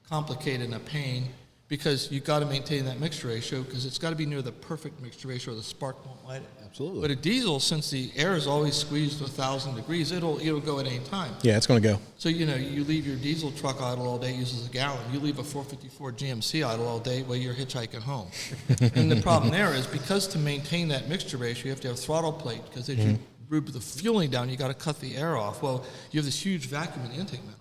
complicated and a pain, because you've got to maintain that mixture ratio because it's got to be near the perfect mixture ratio or the spark won't light it. Absolutely. But a diesel, since the air is always squeezed to 1,000 degrees, it'll go at any time. Yeah, it's going to go. So, you leave your diesel truck idle all day, uses a gallon. You leave a 454 GMC idle all day while you're hitchhiking home. And the problem there is because to maintain that mixture ratio, you have to have throttle plate because as you rub the fueling down, you got to cut the air off. Well, you have this huge vacuum in the intake manifold.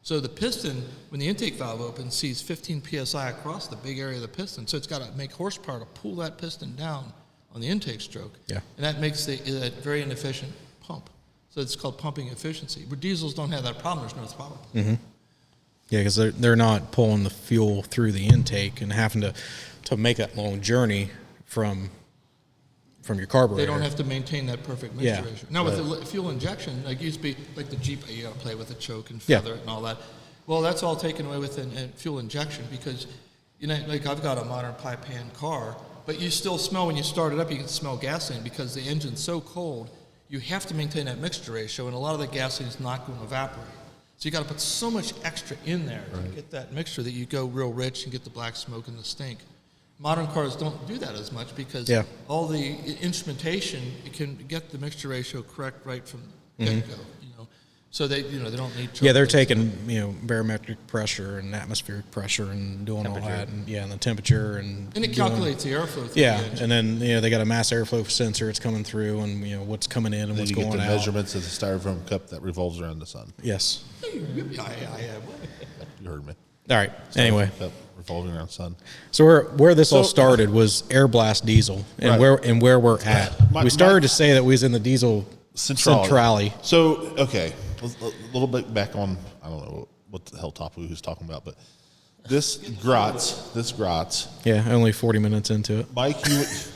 So the piston, when the intake valve opens, sees 15 PSI across the big area of the piston. So it's got to make horsepower to pull that piston down on the intake stroke. Yeah. And that makes it a very inefficient pump. So it's called pumping efficiency. Where diesels don't have that problem, there's no throttle. Yeah, because they're not pulling the fuel through the intake and having to make that long journey from your carburetor. They don't have to maintain that perfect mixture ratio. Now with the fuel injection, like used to be like the Jeep, you got to play with the choke and feather it and all that. Well, that's all taken away with fuel injection because, like I've got a modern pipe hand car, But you still smell, when you start it up, you can smell gasoline because the engine's so cold, you have to maintain that mixture ratio, and a lot of the gasoline is not going to evaporate. So you got to put so much extra in there to get that mixture that you go real rich and get the black smoke and the stink. Modern cars don't do that as much because all the instrumentation, it can get the mixture ratio correct right from the get-go. So they don't need. Yeah, they're taking barometric pressure and atmospheric pressure and doing all that, and and the temperature and it calculates the airflow. Through the engine. And then they got a mass airflow sensor. It's coming through, and what's coming in and then what's you going out. get the measurements of the styrofoam cup that revolves around the sun. Yes. You heard me. All right. Anyway, cup revolving around the sun. So where this all started was air blast diesel, and where we're at. We started to say that we was in the diesel centrality. So a little bit back on, I don't know what the hell topic he was talking about, but this Gratz. Yeah, only 40 minutes into it. Mike,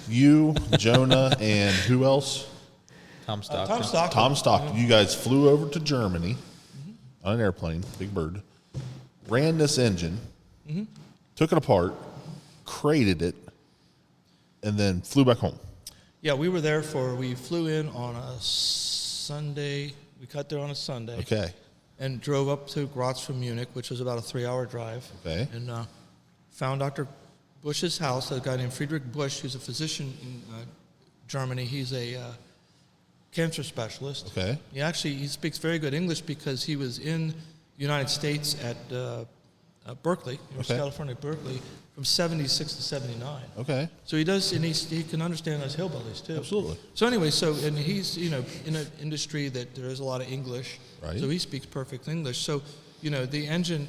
you, Jonah, and who else? Tom Stockton. Tom Stockton. You guys flew over to Germany on an airplane, big bird, ran this engine, took it apart, crated it, and then flew back home. Yeah, we were there we flew in on a Sunday. We got there on a Sunday. Okay. And drove up to Gratz from Munich, which was about a 3-hour drive. Okay. And found Dr. Busch's house, a guy named Friedrich Busch, who's a physician in Germany. He's a cancer specialist. Okay. He speaks very good English because he was in the United States at Berkeley, University of California, Berkeley, from 76 to 79. Okay. So he does, and he can understand those hillbillies too. Absolutely. So anyway, and he's in an industry that there is a lot of English, right. So he speaks perfect English. So the engine,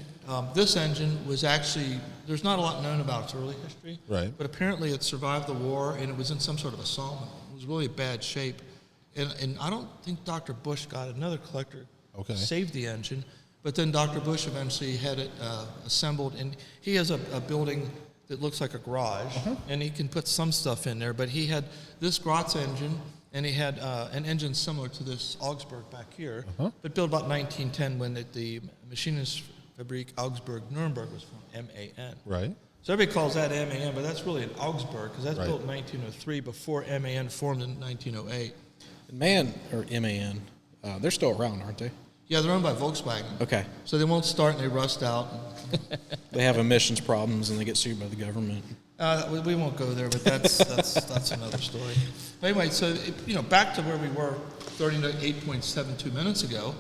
this engine was actually, there's not a lot known about its early history, right? But apparently it survived the war, and it was in some sort of a sawmill. It was really bad shape, and I don't think Dr. Busch got it. Another collector saved the engine. But then Dr. Busch eventually had it assembled, and he has a building that looks like a garage, and he can put some stuff in there. But he had this Gratz engine, and he had an engine similar to this Augsburg back here, but built about 1910 when the Maschinenfabrik Augsburg Nuremberg was from MAN. Right. So everybody calls that MAN, but that's really an Augsburg because that's built in 1903 before MAN formed in 1908. MAN, they're still around, aren't they? Yeah, they're owned by Volkswagen. Okay. So they won't start and they rust out. They have emissions problems and they get sued by the government. We won't go there, but that's another story. But anyway, so back to where we were 38.72 minutes ago,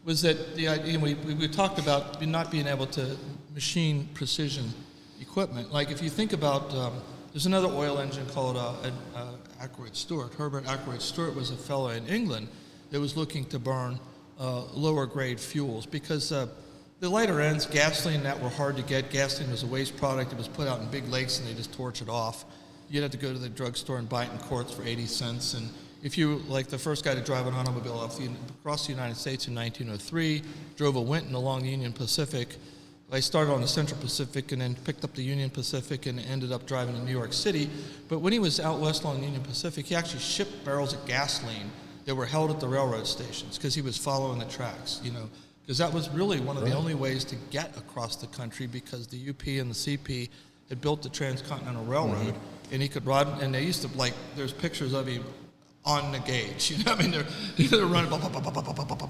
was that the idea we talked about not being able to machine precision equipment. Like if you think about, there's another oil engine called Ackroyd Stewart. Herbert Ackroyd Stewart was a fellow in England that was looking to burn lower grade fuels because the lighter ends, gasoline, that were hard to get. Gasoline was a waste product. It was put out in big lakes and they just torch it off. You'd have to go to the drugstore and buy it in quarts for 80 cents. And if you, like the first guy to drive an automobile across the United States in 1903, drove a Winton along the Union Pacific. I started on the Central Pacific and then picked up the Union Pacific and ended up driving to New York City. But when he was out west along the Union Pacific, he actually shipped barrels of gasoline that were held at the railroad stations because he was following the tracks, because that was really one of the only ways to get across the country because the UP and the CP had built the Transcontinental Railroad, and he could ride, and they used to, there's pictures of him on the gauge, they're running, blah, blah, blah, blah, blah, blah, blah.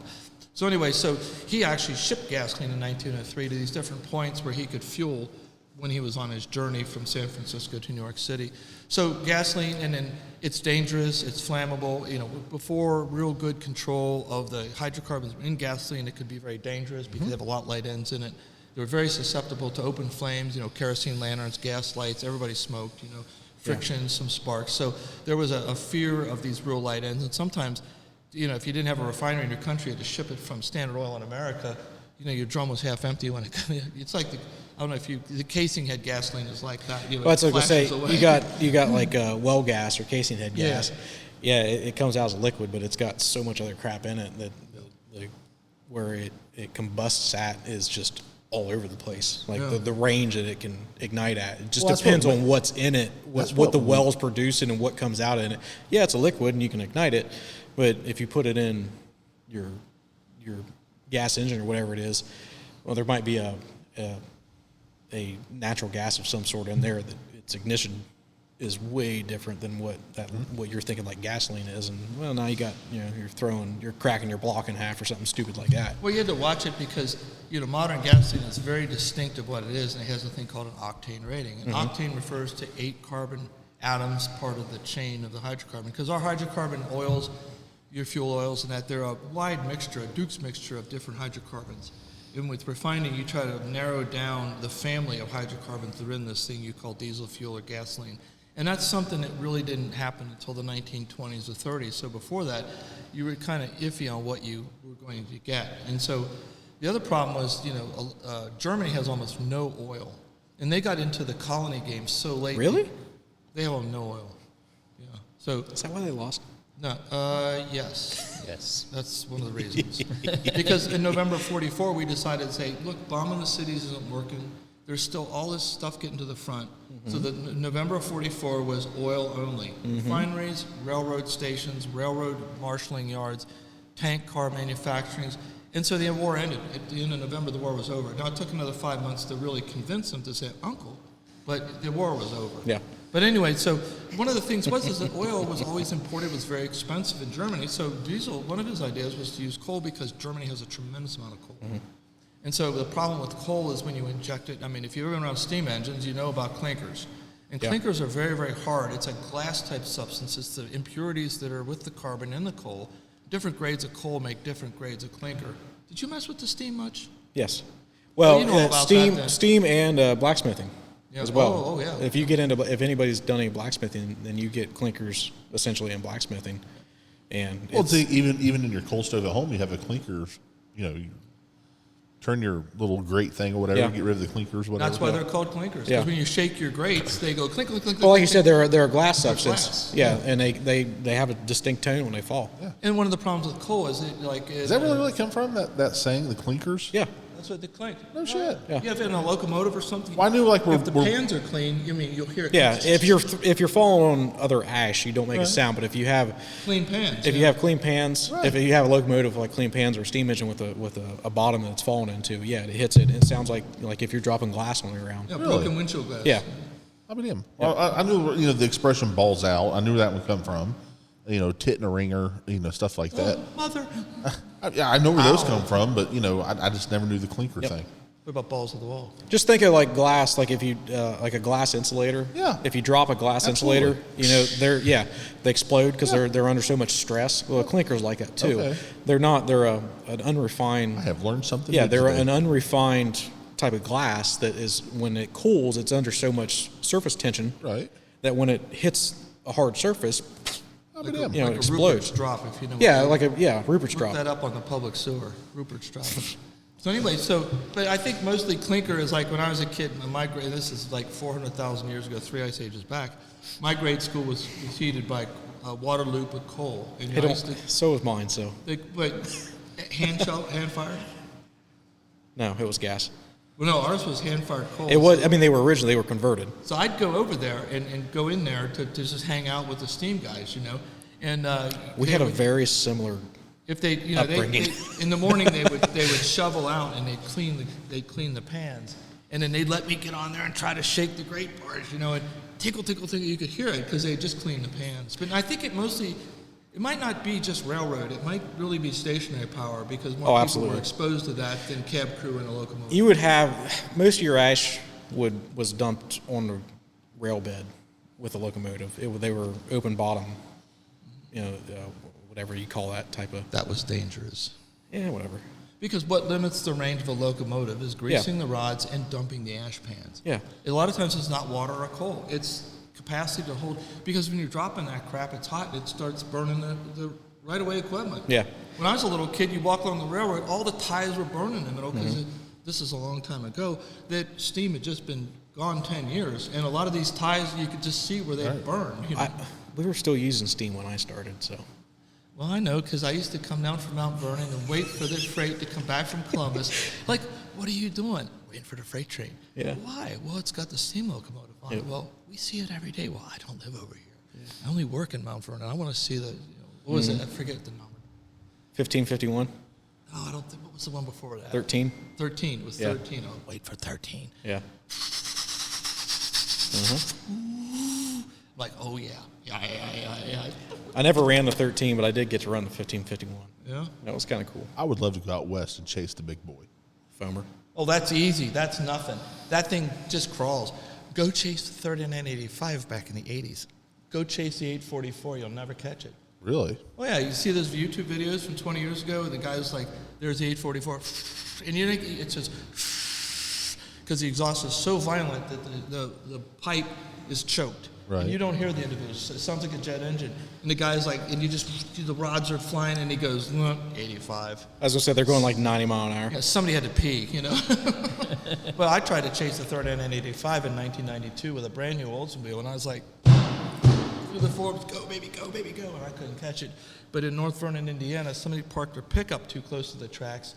So anyway, so he actually shipped gasoline in 1903 to these different points where he could fuel when he was on his journey from San Francisco to New York City. So gasoline, and then it's dangerous, it's flammable. Before real good control of the hydrocarbons in gasoline, it could be very dangerous because they have a lot of light ends in it. They were very susceptible to open flames, kerosene lanterns, gas lights, everybody smoked, friction, some sparks. So there was a fear of these real light ends. And sometimes, if you didn't have a refinery in your country, you had to ship it from Standard Oil in America, your drum was half empty when it came. It's like I don't know if the casing head gasoline is like that. Well, that's like I say. You got like well gas or casing head gas. Yeah, it comes out as a liquid, but it's got so much other crap in it that where it combusts at is just all over the place. The range that it can ignite at. It just depends on what's in it, what the well's producing and what comes out in it. Yeah, it's a liquid and you can ignite it, but if you put it in your gas engine or whatever it is, well, there might be a natural gas of some sort in there that its ignition is way different than what you're thinking like gasoline is. And well, now you're cracking your block in half or something stupid like that. Well, you had to watch it because, modern gasoline is very distinct of what it is, and it has a thing called an octane rating. And octane refers to 8 carbon atoms, part of the chain of the hydrocarbon. Because our hydrocarbon oils, your fuel oils and that, they're a wide mixture, a Duke's mixture of different hydrocarbons. And with refining, you try to narrow down the family of hydrocarbons that are in this thing you call diesel fuel or gasoline. And that's something that really didn't happen until the 1920s or 30s. So before that, you were kind of iffy on what you were going to get. And so the other problem was, Germany has almost no oil. And they got into the colony game so late. Really? They have no oil. Yeah. So is that why they lost? No. Yes. Yes. That's one of the reasons. Because in November of 44, we decided to say, look, bombing the cities isn't working. There's still all this stuff getting to the front. Mm-hmm. So the November of 44 was oil only. Mm-hmm. Refineries, railroad stations, railroad marshaling yards, tank car manufacturing. And so the war ended. At the end of November, the war was over. Now, it took another 5 months to really convince them to say, Uncle, but the war was over. Yeah. But anyway, so one of the things is that oil was always imported, was very expensive in Germany. So Diesel, one of his ideas was to use coal because Germany has a tremendous amount of coal. Mm-hmm. And so the problem with coal is when you inject it, if you've ever been around steam engines, you know about clinkers. And clinkers are very, very hard. It's a glass-type substance. It's the impurities that are with the carbon in the coal. Different grades of coal make different grades of clinker. Did you mess with the steam much? Yes. Well, you know about steam and blacksmithing. Yeah. As well. Oh, yeah. If anybody's done any blacksmithing, then you get clinkers essentially in blacksmithing, and even in your coal stove at home, you have a clinker. You turn your little grate thing or whatever, get rid of the clinkers. Whatever. That's why they're called clinkers. Because when you shake your grates, they go clink, clink, clink. Well, like you said, they're a glass substance. Glass. Yeah, and they have a distinct tone when they fall. Yeah. And one of the problems with coal is does that really come from that saying, the clinkers? Yeah. That's what they clink. No shit. Yeah. You have it in a locomotive or something. Well, I knew if the pans are clean, you'll hear it. Yeah, if you're falling on other ash, you don't make a sound. But if you have clean pans, you have clean pans, if you have a locomotive like clean pans or a steam engine with a bottom that it's falling into, it hits it. It sounds like if you're dropping glass on the ground. Yeah, broken windshield glass. Yeah. I knew the expression "balls out." I knew that would come from. Tit and a ringer, stuff like that. Mother. I know where those come from, but I just never knew the clinker thing. What about balls of the wall? Just think of like glass, like if you like a glass insulator. Yeah. If you drop a glass insulator, they explode because they're under so much stress. Well, a clinker's like that too. Okay. They're not. They're an unrefined. I have learned something. Yeah, they're today. an unrefined type of glass that is when it cools, it's under so much surface tension. Right. That when it hits a hard surface. Like it explodes. Rupert's drop, if you know. Rupert's drop. Look that up on the public sewer. Rupert's drop. So anyway, but I think mostly clinker is like when I was a kid. My grade, this is like 400,000 years ago, 3 ice ages back. My grade school was heated by water loop with coal. And so was mine. So. Hand fire? No, it was gas. Well, no, ours was hand-fired coal. It was. They were converted. So I'd go over there and go in there to just hang out with the steam guys, And we had a very similar. If they, upbringing. In the morning they would shovel out and they'd clean the pans, and then they'd let me get on there and try to shake the grate bars, and tickle, tickle, tickle. You could hear it because they just cleaned the pans. But I think it might not be just railroad. It might really be stationary power because more people were exposed to that than cab crew in a locomotive. You would have most of your ash was dumped on the rail bed with the locomotive. They were open bottom, whatever you call that type of. That was dangerous. Yeah, whatever. Because what limits the range of a locomotive is greasing the rods and dumping the ash pans. Yeah. A lot of times it's not water or coal. It's capacity to hold, because when you're dropping that crap, it's hot and it starts burning the right-of-way equipment. Yeah. When I was a little kid, you walk along the railroad, all the ties were burning in the middle because this is a long time ago. That steam had just been gone 10 years, and a lot of these ties you could just see where they burn. We were still using steam when I started, so. Well, I know, because I used to come down from Mount Vernon and wait for the freight to come back from Columbus. Like, what are you doing? Waiting for the freight train. Yeah. Why? Well, it's got the steam locomotive on it. Yeah. Well, we see it every day. Well, I don't live over here. Yeah. I only work in Mount Vernon. I want to see what was it? I forget the number. 1551? No, I don't think. What was the one before that? 13? 13. It was 13. I'll wait for 13. Yeah. Like, oh yeah. I never ran the 13, but I did get to run the 1551. Yeah. That was kind of cool. I would love to go out west and chase the big boy. Foamer. Oh, that's easy. That's nothing. That thing just crawls. Go chase the 3985 back in the 80s. Go chase the 844. You'll never catch it. Really? Oh, yeah. You see those YouTube videos from 20 years ago? The guy's like, there's the 844. And you think it says, because the exhaust is so violent that the pipe is choked. Right. And you don't hear the individuals. It sounds like a jet engine. And the guy's like, and you just, the rods are flying, and he goes, 85. As I said, they're going like 90 mile an hour. Yeah, somebody had to pee, you know. Well, I tried to chase the 3985 in 1992 with a brand new Oldsmobile, and I was like, through the Forbes, go, baby, go, baby, go. And I couldn't catch it. But in North Vernon, Indiana, somebody parked their pickup too close to the tracks,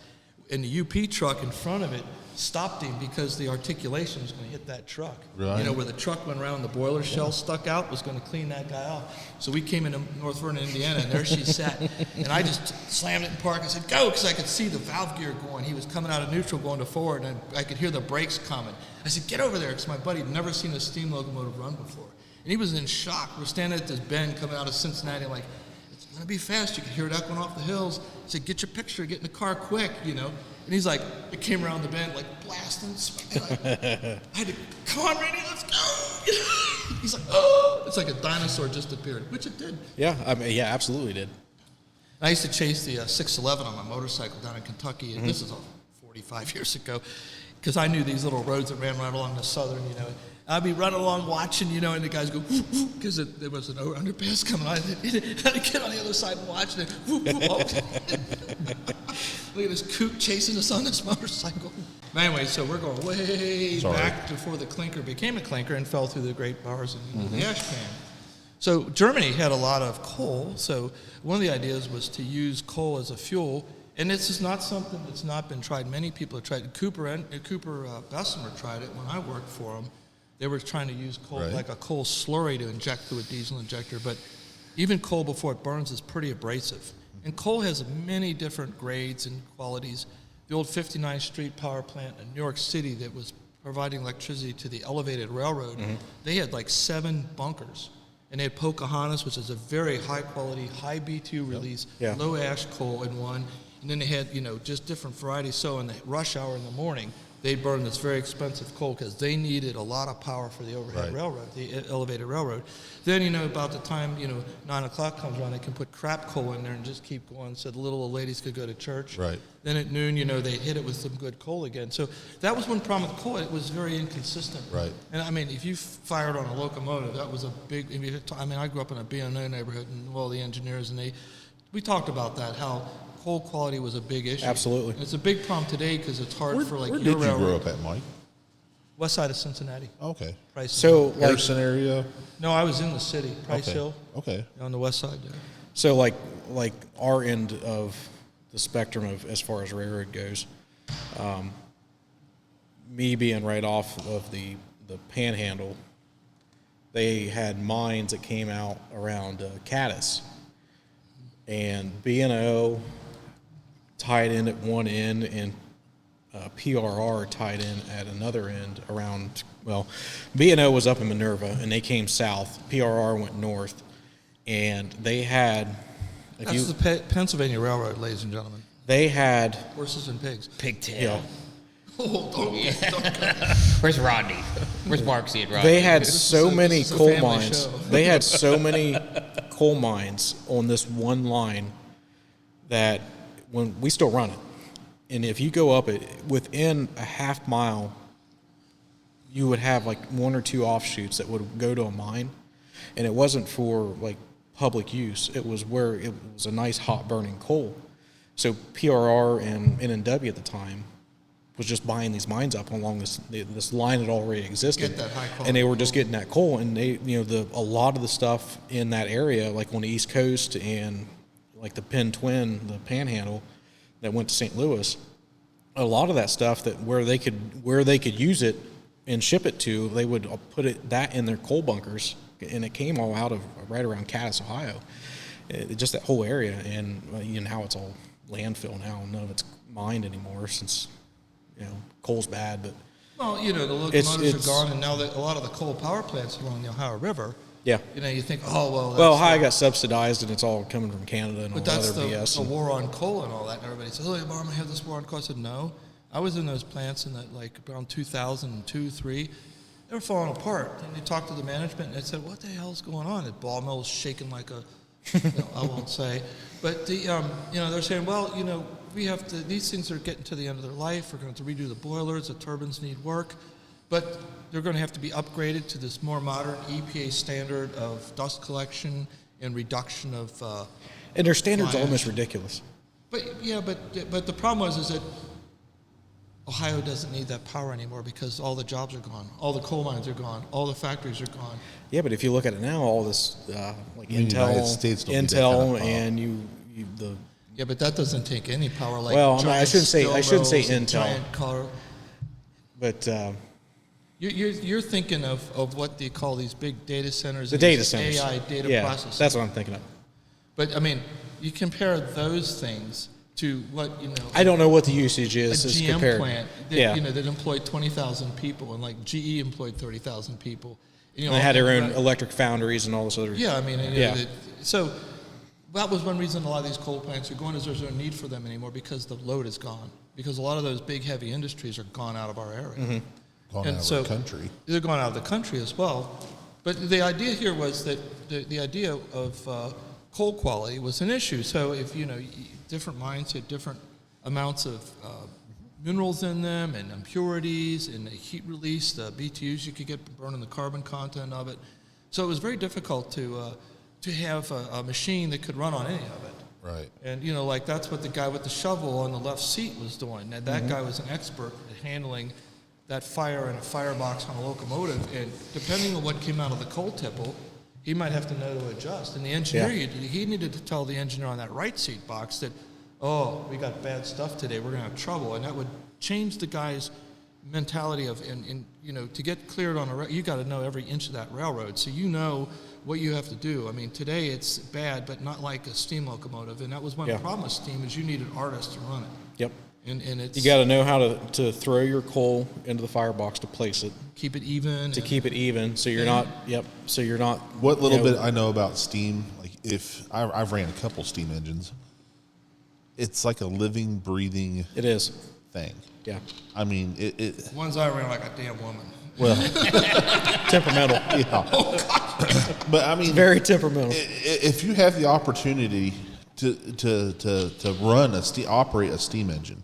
and the UP truck in front of it stopped him because the articulation was going to hit that truck. Right. You know, where the truck went around, the boiler shell stuck out, was going to clean that guy off. So we came into North Vernon, Indiana, and there she sat. And I just slammed it in park. I said, go, because I could see the valve gear going. He was coming out of neutral, going to forward, and I could hear the brakes coming. I said, get over there, because my buddy had never seen a steam locomotive run before. And he was in shock. We're standing at this bend coming out of Cincinnati, like, it's going to be fast. You can hear it echoing off the hills. I said, get your picture, get in the car quick, you know. And he's like, it came around the bend, like, blasting. Like, I had to, come on, Randy, let's go. He's like, oh. It's like a dinosaur just appeared, which it did. Yeah, I mean, yeah, absolutely did. I used to chase the 611 on my motorcycle down in Kentucky, and this is 45 years ago, because I knew these little roads that ran right along the southern, you know. I'd be running along watching, you know, and the guys go, because there was an underpass coming on. I had to get on the other side and watch it. Look at this kook chasing us on this motorcycle. But anyway, so we're going way back before the clinker became a clinker and fell through the great bars in the ash can. So Germany had a lot of coal, so one of the ideas was to use coal as a fuel. And this is not something that's not been tried. Many people have tried it. Cooper Bessemer tried it when I worked for him. They were trying to use coal, like a coal slurry to inject through a diesel injector. But even coal before it burns is pretty abrasive. And coal has many different grades and qualities. The old 59th Street power plant in New York City that was providing electricity to the elevated railroad, they had like 7 bunkers. And they had Pocahontas, which is a very high quality, high B2 release, low ash coal in one. And then they had, you know, just different varieties. So in the rush hour in the morning, they burned this very expensive coal because they needed a lot of power for the overhead railroad, the elevated railroad. Then, you know, about the time, you know, 9 o'clock comes around, they can put crap coal in there and just keep going so the little old ladies could go to church. Right. Then at noon, you know, they'd hit it with some good coal again. So that was one problem with coal. It was very inconsistent. Right. And, I mean, if you fired on a locomotive, that was a big, I mean, I grew up in a B&O neighborhood and all the engineers, and we talked about that, how coal quality was a big issue. Absolutely. And it's a big problem today because it's hard for like where your did you railroad. grow up at, Mike? West side of Cincinnati. Okay. Price So, Hill. Harrison area? No, I was in the city, Price Hill. Okay. On the west side there. So like our end of the spectrum of as far as railroad goes, me being right off of the Panhandle, they had mines that came out around Caddis, and B&O tied in at one end and PRR tied in at another end around, well, B&O was up in Minerva and they came south, PRR went north, and they had... That's the Pennsylvania Railroad, ladies and gentlemen. They had... Horses and pigs. Pigtail. Yeah. Oh, don't Where's Rodney? Where's Marksy and Rodney? They had so many this is a coal family mines. show. They had so many coal mines on this one line that when we still run it, and if you go up it within a half mile, you would have like 1 or 2 offshoots that would go to a mine, and it wasn't for like public use. It was where it was a nice hot burning coal. So PRR and NNW at the time was just buying these mines up along this line that already existed, Get that high quality and they were just coal. getting that coal. And they, you know, a lot of the stuff in that area, like on the East Coast and like the Penn Twin, the Panhandle, that went to St. Louis, a lot of that stuff that where they could use it and ship it to, they would put that in their coal bunkers, and it came all out of right around Caddis, Ohio, just that whole area. And you know, now it's all landfill now. None of it's mined anymore since, you know, coal's bad. But well, you know, the locomotives are gone, and now a lot of the coal power plants along the Ohio River Yeah. You think, oh, well. Well, high got subsidized, and it's all coming from Canada and all But that's other BS. the war on coal and all that. And everybody says, oh, Obama had this war on coal. I said, no. I was in those plants in around 2002, 2003. They were falling apart. And you talk to the management, and they said, what the hell's going on? The ball mill is shaking like a, I won't say. But, they're saying, well, we have to, these things are getting to the end of their life. We're going to have to redo the boilers. The turbines need work. But they're going to have to be upgraded to this more modern EPA standard of dust collection and reduction of and their standards are fly almost ash. ridiculous. But the problem is that Ohio doesn't need that power anymore because all the jobs are gone, all the coal mines are gone, all the factories are gone. Yeah, but if you look at it now, all this like The United States don't need that kind of power. and Yeah, but that doesn't take any power. Like well, no, I giant shouldn't say steel mills and Intel. giant car. But You're thinking of what they call these big data centers. the and data these centers, AI data yeah, processing. that's what I'm thinking of. But I mean, you compare those things to what I don't know what the usage a is GM compared. plant that, that employed 20,000 people, and like GE employed 30,000 people. And they had their own electric foundries and all this other. Yeah, I mean, Yeah. So that was one reason a lot of these coal plants are going is there's no need for them anymore because the load is gone. Because a lot of those big heavy industries are gone out of our area. Mm-hmm. Gone out of the country. They're gone out of the country as well. But the idea here was that the idea of coal quality was an issue. So if, different mines had different amounts of minerals in them and impurities and the heat release, the BTUs you could get burning the carbon content of it. So it was very difficult to have a machine that could run on any of it. Right. And, like that's what the guy with the shovel on the left seat was doing. And that guy was an expert at handling that fire in a firebox on a locomotive. And depending on what came out of the coal tipple, he might have to know to adjust. And the engineer, he needed to tell the engineer on that right seat box that, oh, we got bad stuff today, we're going to have trouble. And that would change the guy's mentality of, to get cleared on you got to know every inch of that railroad. So you know what you have to do. I mean, today it's bad, but not like a steam locomotive. And that was one problem with steam is you needed artists to run it. Yep. And it's, you got to know how to throw your coal into the firebox to place it. keep it even. Keep it even, so you're not. Yep. So you're not. What little bit I know about steam, like if I've ran a couple steam engines, it's like a living, breathing. It is. Thing. Yeah. I mean, it Ones I ran like a damn woman. well, Temperamental. yeah. But I mean, Very temperamental. If you have the opportunity to run operate a steam engine,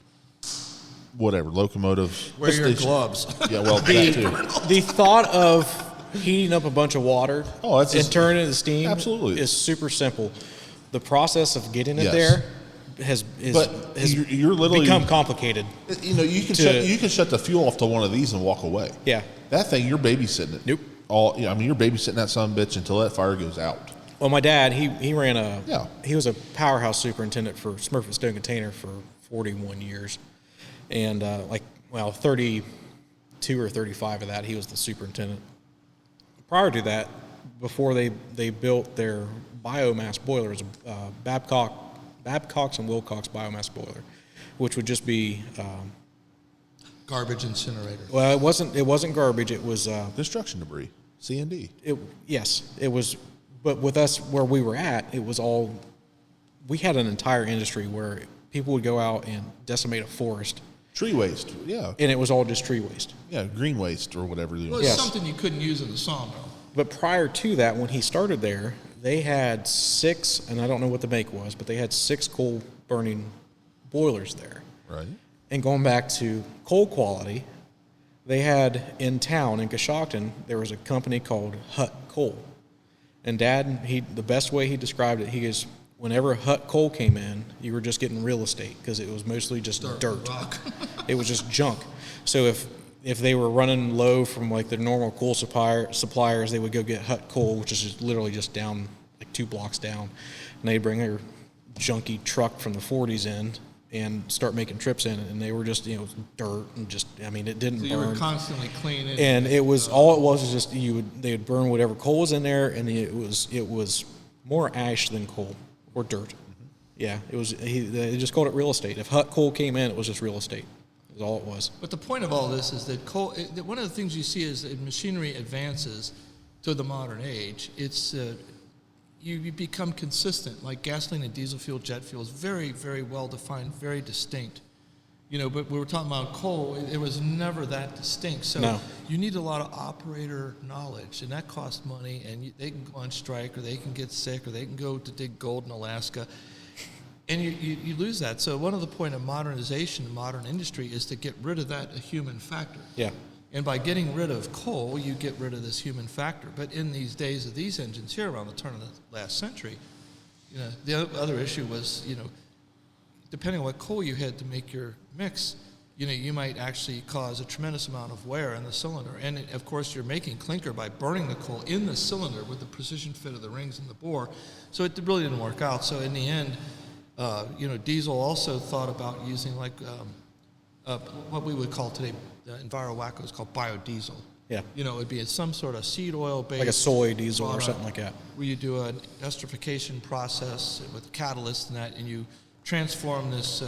whatever locomotive, Wear your gloves. Yeah, well, that too. The thought of heating up a bunch of water and turning it into steam absolutely is super simple. The process of getting it Yes. there has you're literally become complicated. You can shut the fuel off to one of these and walk away. Yeah. That thing, you're babysitting it. Nope. You're babysitting that son of a bitch until that fire goes out. Well, my dad, he ran he was a powerhouse superintendent for Smurfit Stone Container for 41 years. And 32 or 35 of that, he was the superintendent. Prior to that, before they built their biomass boilers, Babcock's and Wilcox biomass boiler, which would just be Garbage incinerator. well, it wasn't garbage. It was Destruction debris, C&D. It was. But with us, where we were at, it was all. We had an entire industry where people would go out and decimate a forest. Tree waste, yeah. And it was all just tree waste. Yeah, green waste or whatever. Well, it's something you couldn't use in the sawmill. But prior to that, when he started there, they had 6, and I don't know what the make was, but they had 6 coal burning boilers there. Right. And going back to coal quality, they had in town, in Coshocton, there was a company called Hut Coal. And Dad, the best way he described it, he goes, whenever Hut Coal came in, you were just getting real estate because it was mostly just dirt. Rock. It was just junk. So if they were running low from like their normal coal suppliers, they would go get Hut Coal, which is just literally just down like 2 blocks down, and they'd bring their junky truck from the 40s in and start making trips in it, and they were just dirt and just it didn't burn. So you were constantly cleaning. And it was just they would burn whatever coal was in there, and it was more ash than coal or dirt. Mm-hmm. Yeah, it was. They just called it real estate. If Hut Coal came in, it was just real estate. Is all it was. But the point of all this is that coal. One of the things you see is that machinery advances, to the modern age, it's you become consistent. Like gasoline and diesel fuel, jet fuel is very, very well defined, very distinct. But we were talking about coal, it was never that distinct. So you need a lot of operator knowledge, and that costs money, and they can go on strike, or they can get sick, or they can go to dig gold in Alaska. And you lose that. So one of the point of modernization in modern industry is to get rid of that human factor. Yeah. And by getting rid of coal, you get rid of this human factor. But in these days of these engines here around the turn of the last century, the other issue was, depending on what coal you had to make your mix, you might actually cause a tremendous amount of wear in the cylinder. And of course, you're making clinker by burning the coal in the cylinder with the precision fit of the rings and the bore. So it really didn't work out. So in the end, Diesel also thought about using what we would call today, EnviroWacko is called biodiesel. Yeah. It would be some sort of seed oil based, like a soy diesel or something like that, where you do an esterification process with catalyst and that, and you transform this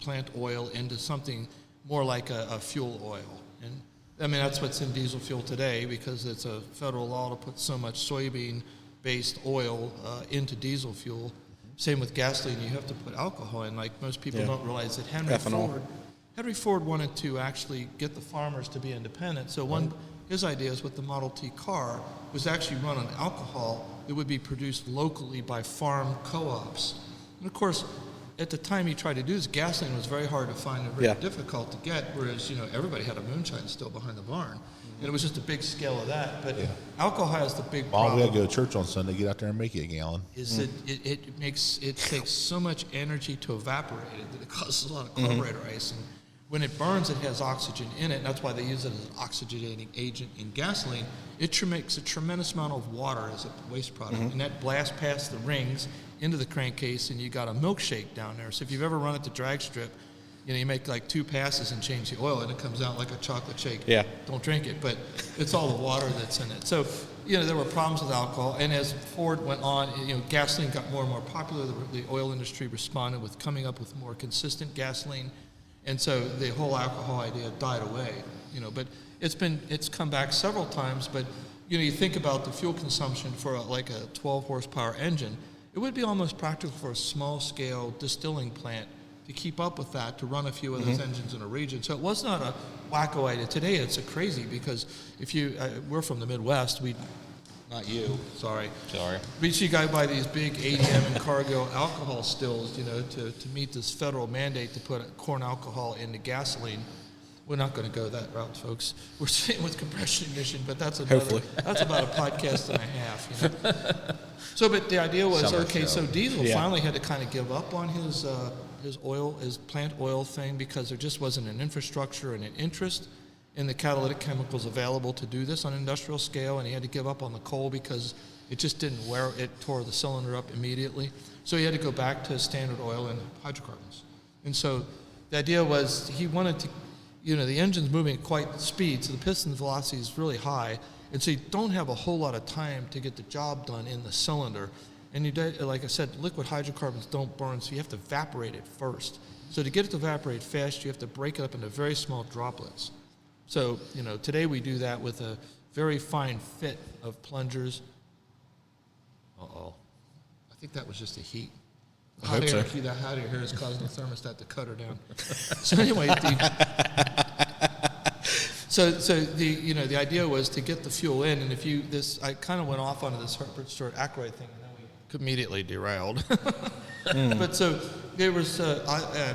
plant oil into something more like a fuel oil. And I mean, that's what's in diesel fuel today, because it's a federal law to put so much soybean-based oil into diesel fuel. Same with gasoline, you have to put alcohol in. Like most people don't realize that Henry Ford wanted to actually get the farmers to be independent. So his ideas with the Model T car was actually run on alcohol that would be produced locally by farm co-ops. And of course, at the time he tried to do this, gasoline was very hard to find and very difficult to get, whereas, everybody had a moonshine still behind the barn. And it was just a big scale of that. But alcohol has the big problem. We got to go to church on Sunday, get out there and make you a gallon. Is it takes so much energy to evaporate it that it causes a lot of carburetor ice. And when it burns, it has oxygen in it. And that's why they use it as an oxygenating agent in gasoline. It makes a tremendous amount of water as a waste product. And that blasts past the rings into the crankcase, and you got a milkshake down there. So if you've ever run at the drag strip, you make like 2 passes and change the oil, and it comes out like a chocolate shake. Yeah. Don't drink it, but it's all the water that's in it. So, there were problems with alcohol, and as Ford went on, gasoline got more and more popular. The oil industry responded with coming up with more consistent gasoline, and so the whole alcohol idea died away. But it's come back several times. But you think about the fuel consumption for like a 12 horsepower engine. It would be almost practical for a small-scale distilling plant to keep up with that, to run a few of those engines in a region. So it was not a wacko idea. Today it's a crazy, because if we're from the Midwest, not you, sorry. We see guys buy these big ADM and cargo alcohol stills, to meet this federal mandate to put corn alcohol into gasoline. We're not going to go that route, folks. We're staying with compression ignition, but that's about a podcast and a half. So, but the idea was, so Diesel finally had to kind of give up on his plant oil thing, because there just wasn't an infrastructure and an interest in the catalytic chemicals available to do this on an industrial scale, and he had to give up on the coal because it just didn't wear, it tore the cylinder up immediately. So he had to go back to standard oil and hydrocarbons. And so the idea was he wanted to, the engine's moving at quite speed, so the piston velocity is really high, and so you don't have a whole lot of time to get the job done in the cylinder. And like I said, liquid hydrocarbons don't burn, so you have to evaporate it first. So to get it to evaporate fast, you have to break it up into very small droplets. So, today we do that with a very fine fit of plungers. Uh-oh. I think that was just the heat. I hope so. The hot air here is causing the thermostat to cut her down. So anyway, the idea was to get the fuel in, and I kind of went off onto this Herbert Stewart Ackroyd thing, and then we immediately derailed. But so there was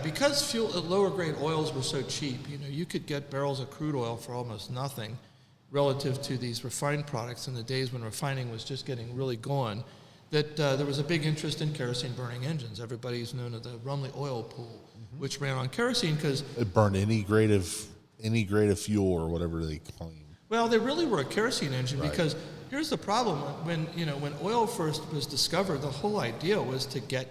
because lower grade oils were so cheap. You could get barrels of crude oil for almost nothing, relative to these refined products in the days when refining was just getting really going. That there was a big interest in kerosene burning engines. Everybody's known of the Rumley oil pool, which ran on kerosene because it burned any grade of fuel or whatever they claim. Well, they really were a kerosene engine, because here's the problem: when oil first was discovered, the whole idea was to get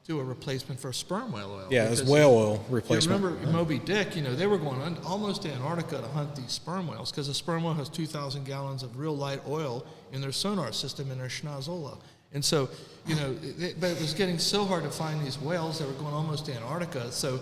to a replacement for sperm whale oil. Yeah, it's whale oil replacement. You remember Moby Dick? They were going almost to Antarctica to hunt these sperm whales, because a sperm whale has 2,000 gallons of real light oil in their sonar system in their schnozola. And so, but it was getting so hard to find these whales. They were going almost to Antarctica. So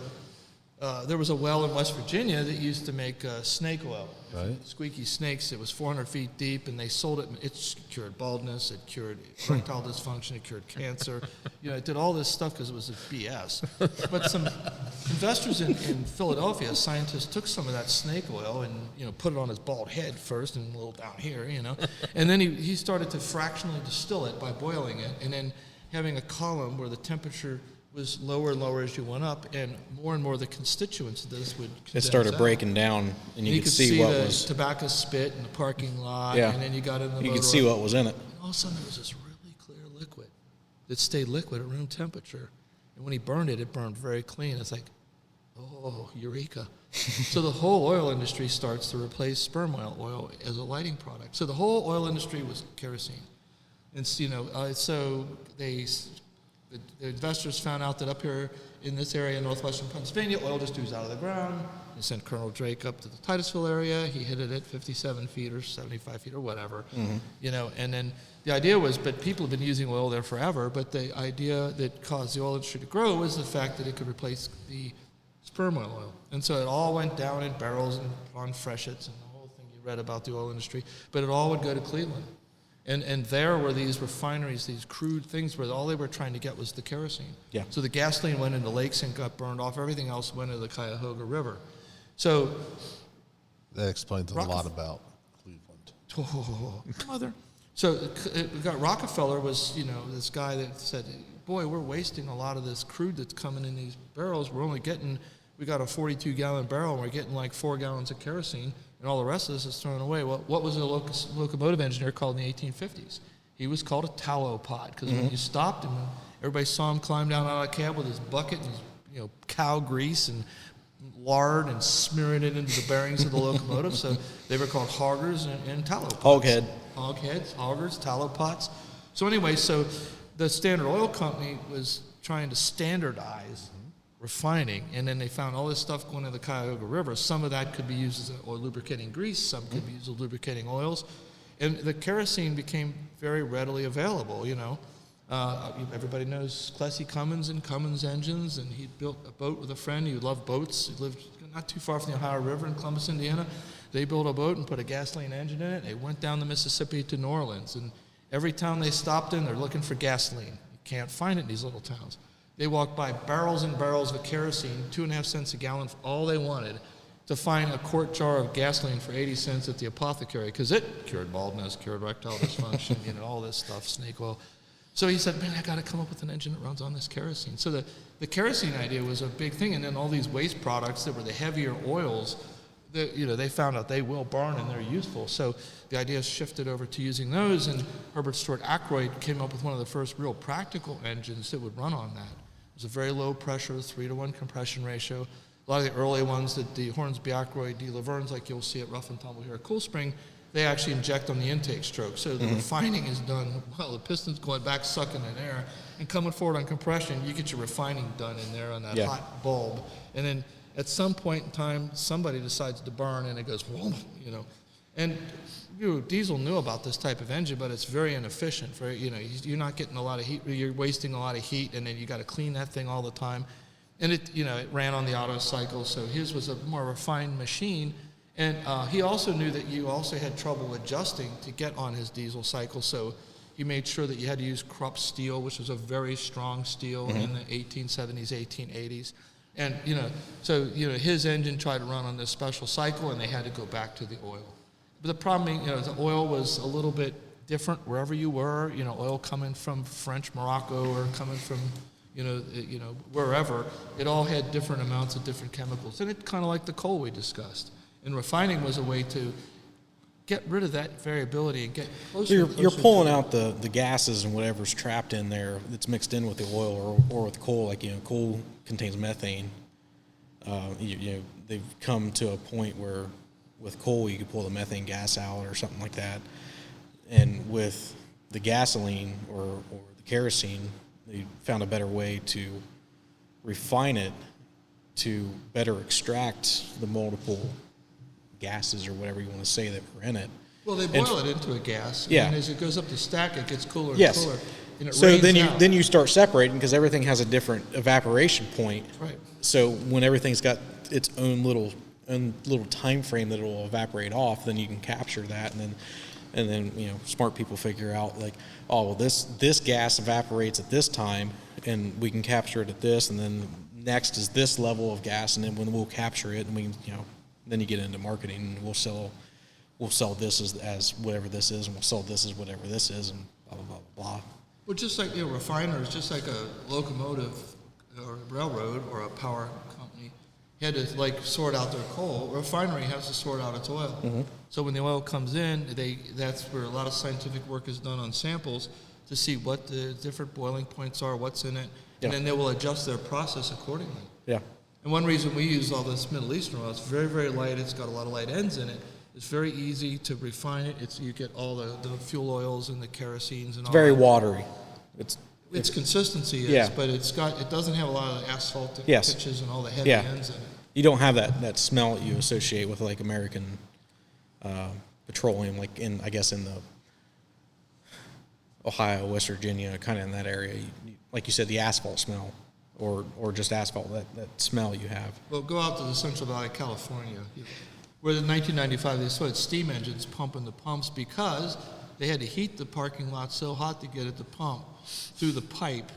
there was a well in West Virginia that used to make snake oil. Right. Squeaky snakes. It was 400 feet deep, and they sold it. It cured baldness. It cured erectile dysfunction. It cured cancer. It did all this stuff because it was a BS. But some investors in Philadelphia, scientists, took some of that snake oil and put it on his bald head first and a little down here, and then he started to fractionally distill it by boiling it, and then having a column where the temperature was lower and lower as you went up, and more of the constituents of this would It started breaking down, and you could see what the was tobacco spit in the parking lot, Yeah. and then you got in the you motor could see oil. what was in it. And all of a sudden, there was this really clear liquid that stayed liquid at room temperature. And when he burned it, it burned very clean. It's like, oh, eureka. So the whole oil industry starts to replace sperm oil as a lighting product. So the whole oil industry was kerosene. And, so the investors found out that up here in this area in northwestern Pennsylvania, oil just oozed out of the ground. They sent Colonel Drake up to the Titusville area. He hit it at 57 feet or 75 feet or whatever, and then the idea was, but people have been using oil there forever, but the idea that caused the oil industry to grow was the fact that it could replace the sperm oil. And so it all went down in barrels and on freshets and the whole thing you read about the oil industry, but it all would go to Cleveland. And there were these refineries, these crude things where all they were trying to get was the kerosene. Yeah. So the gasoline went into lakes and got burned off. Everything else went into the Cuyahoga River. So That explains a lot about Cleveland. Mother. So we got Rockefeller was, this guy that said, boy, we're wasting a lot of this crude that's coming in these barrels. We got a 42-gallon barrel, and we're getting like 4 gallons of kerosene, and all the rest of this is thrown away. Well, what was a locomotive engineer called in the 1850s? He was called a tallow pot, because when you stopped him, everybody saw him climb down out of the cab with his bucket and his, cow grease and lard and smearing it into the bearings of the locomotive. So they were called hoggers and tallow pots. Hogheads, hoggers, tallow pots. So anyway, so the Standard Oil Company was trying to standardize refining, and then they found all this stuff going to the Cuyahoga River. Some of that could be used as a lubricating grease, some could be used as lubricating oils, and the kerosene became very readily available. Everybody knows Plessy Cummins and Cummins engines, and he built a boat with a friend. He loved boats. He lived not too far from the Ohio River in Columbus, Indiana. They built a boat and put a gasoline engine in it. They went down the Mississippi to New Orleans, and every town they stopped in, they're looking for gasoline. You can't find it in these little towns. They walked by barrels and barrels of kerosene, 2.5 cents a gallon, for all they wanted, to find a quart jar of gasoline for 80 cents at the apothecary, because it cured baldness, cured erectile dysfunction, all this stuff, snake oil. So he said, man, I got to come up with an engine that runs on this kerosene. So the kerosene idea was a big thing, and then all these waste products that were the heavier oils, they found out they will burn and they're useful. So the idea shifted over to using those, and Herbert Stuart Ackroyd came up with one of the first real practical engines that would run on that. It was a very low pressure, 3-to-1 compression ratio. A lot of the early ones that the Hornsby Ackroyd, D. Laverne's, like you'll see at Rough and Tumble here at Coolspring, they actually inject on the intake stroke. So the refining is done while the piston's going back, sucking in air, and coming forward on compression, you get your refining done in there on that hot bulb. And then at some point in time, somebody decides to burn, and it goes, whoa, And diesel knew about this type of engine, but it's very inefficient. You're not getting a lot of heat. You're wasting a lot of heat, and then you got to clean that thing all the time. And it ran on the Otto cycle, so his was a more refined machine. And he also knew that you also had trouble adjusting to get on his diesel cycle, so he made sure that you had to use Krupp steel, which was a very strong steel in the 1870s, 1880s. And, his engine tried to run on this special cycle, and they had to go back to the oil. But the problem being, the oil was a little bit different wherever you were, oil coming from French Morocco or coming from, wherever. It all had different amounts of different chemicals. And it kind of like the coal we discussed. And refining was a way to get rid of that variability and get closer. You're pulling out the gases and whatever's trapped in there that's mixed in with the oil or with coal. Like, coal contains methane. They've come to a point where with coal you could pull the methane gas out or something like that. And with the gasoline or the kerosene, they found a better way to refine it to better extract the multiple gases or whatever you want to say that were in it. Well, they boil it into a gas, Yeah. and as it goes up the stack, it gets cooler and Yes. cooler. and it So rains then out. you start separating because everything has a different evaporation point. Right. So when everything's got its own little time frame that it will evaporate off, then you can capture that, and then smart people figure out like, oh well, this gas evaporates at this time, and we can capture it at this, and then next is this level of gas, and then when we'll capture it, and we then you get into marketing, and we'll sell this as whatever this is, and we'll sell this as whatever this is, and blah blah blah blah blah. Well, just like refiners, just like a locomotive or a railroad or a power company had to sort out their coal. A refinery has to sort out its oil. Mm-hmm. So when the oil comes in, that's where a lot of scientific work is done on samples to see what the different boiling points are, what's in it, and then they will adjust their process accordingly. Yeah. And one reason we use all this Middle Eastern oil, it's very, very light. It's got a lot of light ends in it. It's very easy to refine it. You get all the fuel oils and the kerosenes and all. Very that. watery. Its consistency is, yeah. But it doesn't have a lot of the asphalt Yes. pitches and all the heavy ends in it. You don't have that smell that you associate with American petroleum, I guess in the Ohio, West Virginia, kind of in that area. Like you said, the asphalt smell, or just asphalt, that smell you have. Well, go out to the Central Valley of California, where in 1995 they started steam engines pumping the pumps because they had to heat the parking lot so hot to get it to pump through the pipe,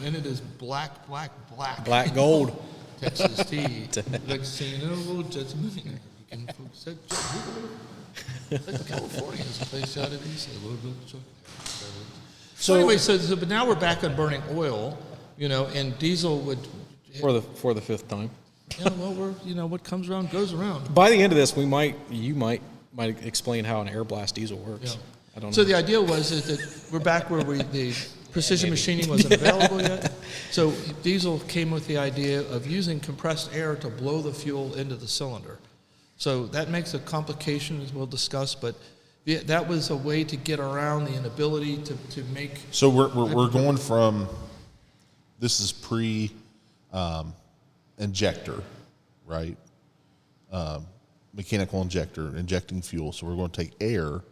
and it is black. Black gold. Texas tea. Next thing you know, gentlemen, you can folks that like California is a place out of East. So anyway, but now we're back on burning oil, and diesel would for the fifth time. What comes around goes around. By the end of this, you might explain how an air blast diesel works. Yeah. I don't know. So the idea was that we're back where the precision machining wasn't available yet. So diesel came with the idea of using compressed air to blow the fuel into the cylinder. So that makes a complication, as we'll discuss, but that was a way to get around the inability to make. So we're going from, this is pre injector, right? Mechanical injector, injecting fuel. So we're going to take air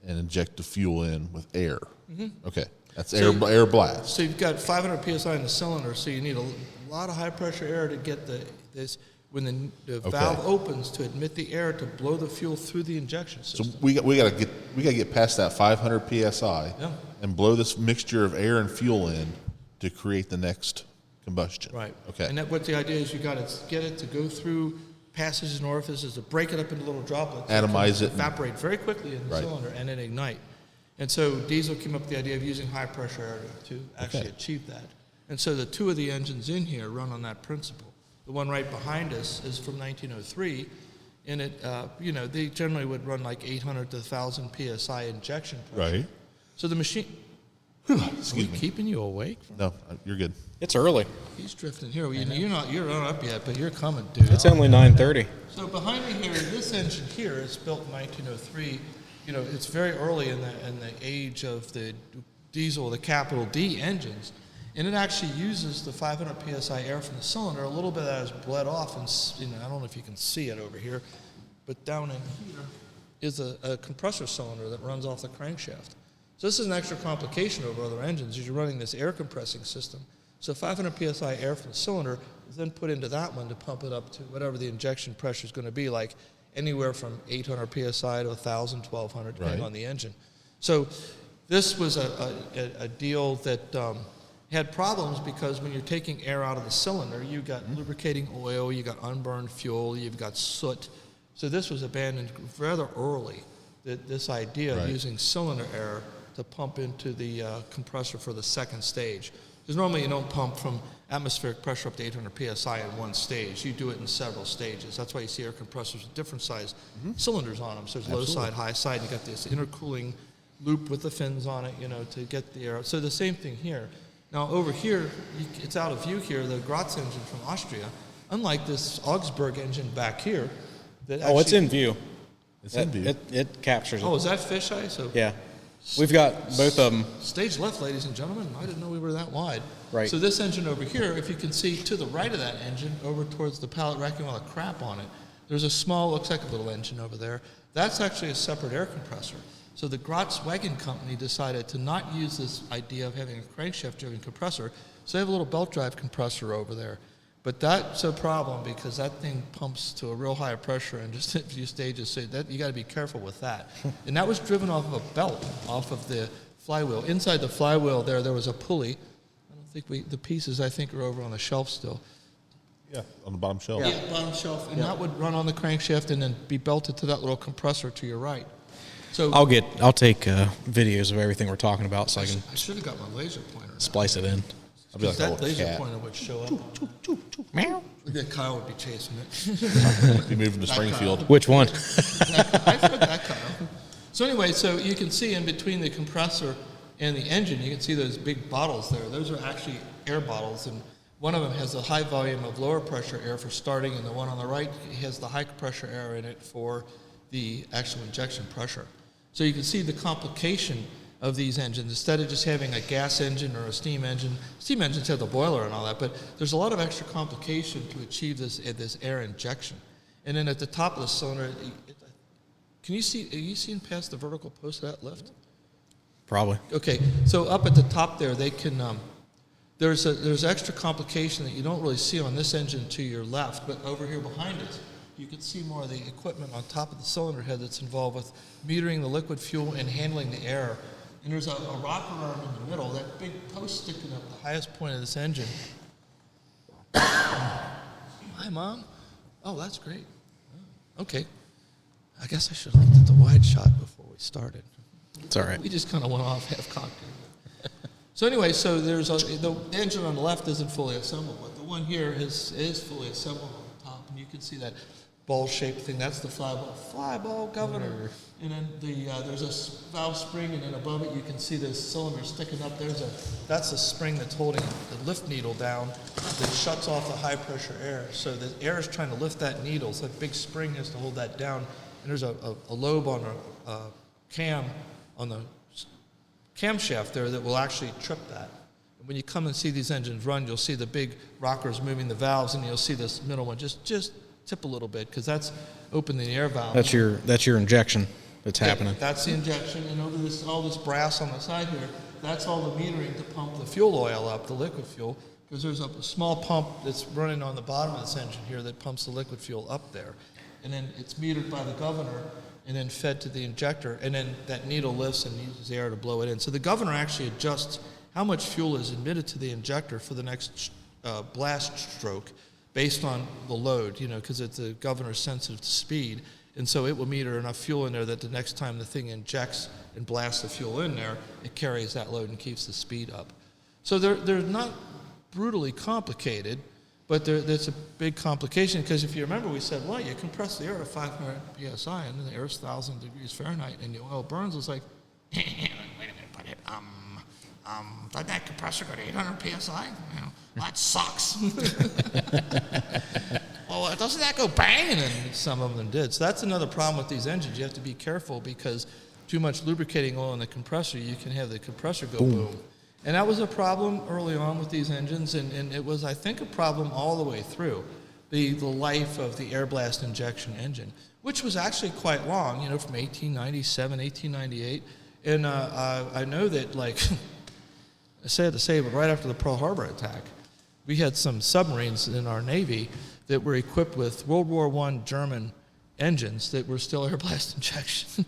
and inject the fuel in with air. Mm-hmm. Okay, that's air blast. So you've got 500 psi in the cylinder, so you need a lot of high pressure air to get this when the valve opens to admit the air to blow the fuel through the injection system. So we got to get past that 500 psi and blow this mixture of air and fuel in to create the next combustion. Right. Okay. And what the idea is, you got to get it to go through passages and orifices to break it up into little droplets. Atomize it. Evaporate very quickly in the cylinder and then ignite. And so diesel came up with the idea of using high pressure air to actually achieve that. And so the two of the engines in here run on that principle. The one right behind us is from 1903, and it, they generally would run 800 to 1,000 psi injection pressure. Right. So the machine. Excuse Are we me. keeping you awake? No, you're good. It's early. He's drifting here. You're not up yet, but you're coming, dude. It's only 9:30. So behind me here, this engine here is built in 1903. It's very early in the age of the diesel, the capital D engines, and it actually uses the 500 psi air from the cylinder. A little bit of that is bled off, and I don't know if you can see it over here, but down in here is a compressor cylinder that runs off the crankshaft. So this is an extra complication over other engines. You're running this air compressing system. So 500 psi air from the cylinder is then put into that one to pump it up to whatever the injection pressure is going to be, like anywhere from 800 psi to 1,000, 1,200, depending on the engine. So this was a deal that had problems because when you're taking air out of the cylinder, you've got lubricating oil, you've got unburned fuel, you've got soot. So this was abandoned rather early, this idea of using cylinder air to pump into the compressor for the second stage. Because normally you don't pump from atmospheric pressure up to 800 psi in one stage. You do it in several stages. That's why you see air compressors with different size cylinders on them. So there's low side, high side. You got this intercooling loop with the fins on it, to get the air. So the same thing here. Now over here, it's out of view here, the Gratz engine from Austria. Unlike this Augsburg engine back here. It's in view. It's in view. It captures it. Oh, is that fisheye? So Yeah. We've got both of them. Stage left, ladies and gentlemen. I didn't know we were that wide. Right. So this engine over here, if you can see to the right of that engine, over towards the pallet racking with all the crap on it, there's a small, looks like a little engine over there. That's actually a separate air compressor. So the Gratz wagon company decided to not use this idea of having a crankshaft-driven compressor, so they have a little belt-drive compressor over there. But that's a problem because that thing pumps to a real high pressure and just a few stages, so that you got to be careful with that. And that was driven off of a belt, off of the flywheel. Inside the flywheel there was a pulley. I don't think the pieces I think are over on the shelf still. Yeah, on the bottom shelf. Yeah, bottom shelf, and that would run on the crankshaft and then be belted to that little compressor to your right. So I'll take videos of everything we're talking about so I can I should have got my laser pointer. splice it in. I'll be like That a little laser cat. pointer would show up. Meow. That Kyle would be chasing it. Be moving to Springfield. Which one? I've heard that, Kyle. So anyway, so you can see in between the compressor and the engine, you can see those big bottles there. Those are actually air bottles, and one of them has a high volume of lower pressure air for starting, and the one on the right has the high pressure air in it for the actual injection pressure. So you can see the complication of these engines. Instead of just having a gas engine or a steam engines have the boiler and all that, but there's a lot of extra complication to achieve this air injection. And then at the top of the cylinder, are you seeing past the vertical post of that lift? Probably. Okay, so up at the top there, they can, there's extra complication that you don't really see on this engine to your left, but over here behind it, you can see more of the equipment on top of the cylinder head that's involved with metering the liquid fuel and handling the air. And there's a rocker arm in the middle, that big post sticking up the highest point of this engine. Hi, Mom. Oh, that's great. Okay. I guess I should have looked at the wide shot before we started. It's all right. We just kind of went off half-cocked. So anyway, so there's the engine on the left isn't fully assembled, but the one here is fully assembled on the top, and you can see that ball-shaped thing. That's the flyball governor. And then there's a valve spring, and then above it you can see this cylinder sticking up. That's a spring that's holding the lift needle down that shuts off the high-pressure air. So the air is trying to lift that needle, so that big spring has to hold that down. And there's a lobe on a cam on the camshaft there that will actually trip that. And when you come and see these engines run, you'll see the big rockers moving the valves, and you'll see this middle one just tip a little bit because that's opening the air valve. That's your injection that's happening. That's the injection, and over all this brass on the side here, that's all the metering to pump the fuel oil up, the liquid fuel, because there's a small pump that's running on the bottom of this engine here that pumps the liquid fuel up there. And then it's metered by the governor and then fed to the injector, and then that needle lifts and uses air to blow it in. So the governor actually adjusts how much fuel is admitted to the injector for the next blast stroke based on the load, because the governor's sensitive to speed. And so it will meter enough fuel in there that the next time the thing injects and blasts the fuel in there, it carries that load and keeps the speed up. So they're not brutally complicated, but there's a big complication because if you remember, we said, well, you compress the air to 500 psi, and then the air is 1,000 degrees Fahrenheit, and the oil burns. It's like, wait a minute, but let that compressor go to 800 psi? That sucks. Well, doesn't that go bang? And then some of them did. So that's another problem with these engines. You have to be careful because too much lubricating oil in the compressor, you can have the compressor go boom. And that was a problem early on with these engines, and it was, I think, a problem all the way through the life of the air blast injection engine, which was actually quite long, from 1897, 1898. And I know that, I sad to say, but right after the Pearl Harbor attack, we had some submarines in our Navy that were equipped with World War I German engines that were still air blast injection.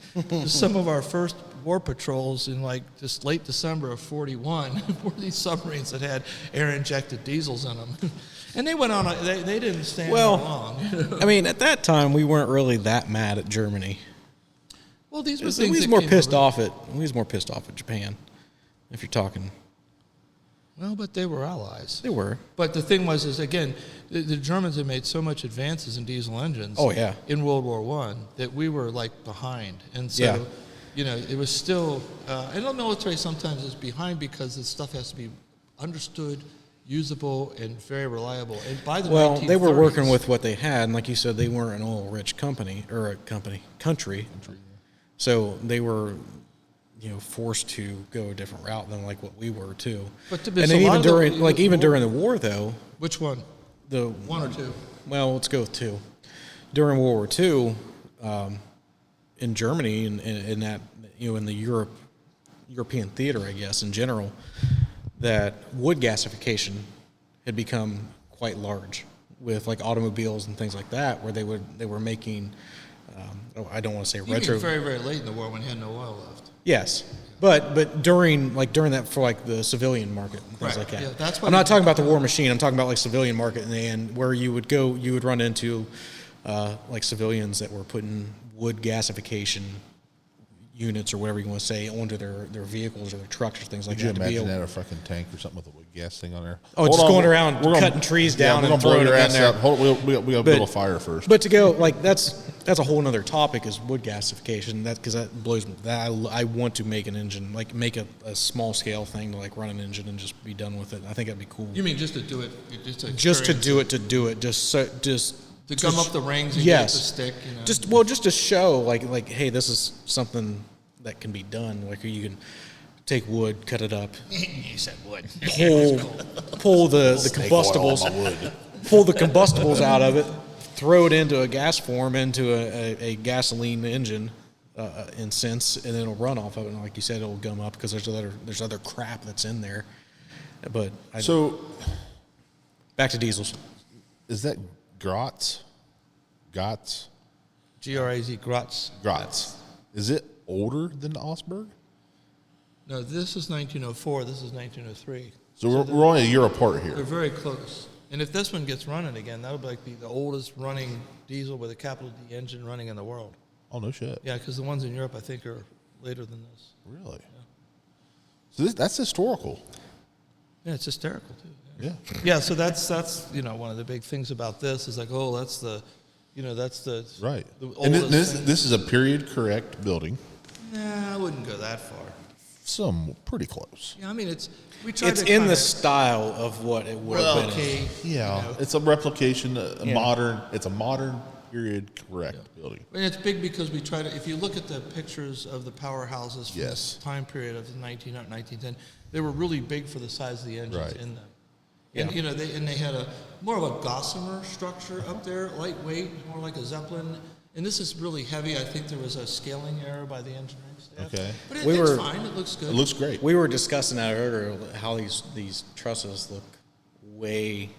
Some of our first war patrols in just late December of 41 were these submarines that had air injected diesels in them. And they went on, they didn't stand long. I mean, at that time, we weren't really that mad at Germany. Well, these were We things was that more came pissed over. off at Japan, if you're talking. Well, but they were allies. They were. But the thing was, again, the Germans had made so much advances in diesel engines in World War I that we were behind. And so, it was still, and the military sometimes is behind because this stuff has to be understood, usable, and very reliable. And by the 1930s, they were working with what they had, and like you said, they weren't an oil-rich country. So they were, forced to go a different route than what we were too. But and then even during the war, though. Which one? The one or two? Well, let's go with two. During World War II, in Germany and in that, in the European theater, I guess, in general, that wood gasification had become quite large with like automobiles and things like that, where they were making, I don't want to say You retro. mean very, very late in the war when you had no oil left. Yes. But during that for like the civilian market and things Right, like that. yeah, that's what I'm not we- talking about the war machine. I'm talking about like civilian market and where you would run into like civilians that were putting wood gasification units or whatever you want to say onto their vehicles or their trucks or things like Could you that. imagine that a fucking tank or something with a wood gas thing on there? Oh, Hold just on, going around we're cutting trees down we're and gonna blow throwing your them in ass there. up. Hold on, we got to build a fire first. But to go like that's a whole nother topic is wood gasification. Because that blows me. I want to make an engine, like make a small scale thing to like run an engine and just be done with it. I think that'd be cool. You mean just to do it? Just to do it, To gum up the rings and yes. get the stick, you know. Just to show like, hey, this is something that can be done. Like you can take wood, cut it up, You said wood. pull the combustibles, pull the combustibles out of it, throw it into a gas form, into a gasoline engine, in sense, and then it'll run off of it. And like you said, it'll gum up because there's other crap that's in there. But back to diesels. Is that Gratz? Gratz? Graz, Gratz. Gratz. Is it older than the Augsburg? No, this is 1904. This is 1903. So we're only a year apart here. They're very close. And if this one gets running again, that would be the oldest running diesel with a capital D engine running in the world. Oh, no shit. Yeah, because the ones in Europe, I think, are later than this. Really? Yeah. So that's historical. Yeah, it's hysterical, too. Yeah. Yeah, so that's one of the big things about this is like, oh, that's the Right. The And oldest thing. this is a period correct building. Nah, I wouldn't go that far. Some pretty close. Yeah, I mean, It's to in the style of what it would have been. replicate. Yeah, you know. it's a replication, modern. It's a modern period correct building. And it's big because we try to. If you look at the pictures of the powerhouses from Yes. this time period of the 1910, they were really big for the size of the engines Right. in them. And they had a more of a gossamer structure up there, lightweight, more like a Zeppelin. And this is really heavy. I think there was a scaling error by the engineering staff. Okay. But We it's were- fine. It looks good. It looks great. We were discussing that earlier, how these trusses look way.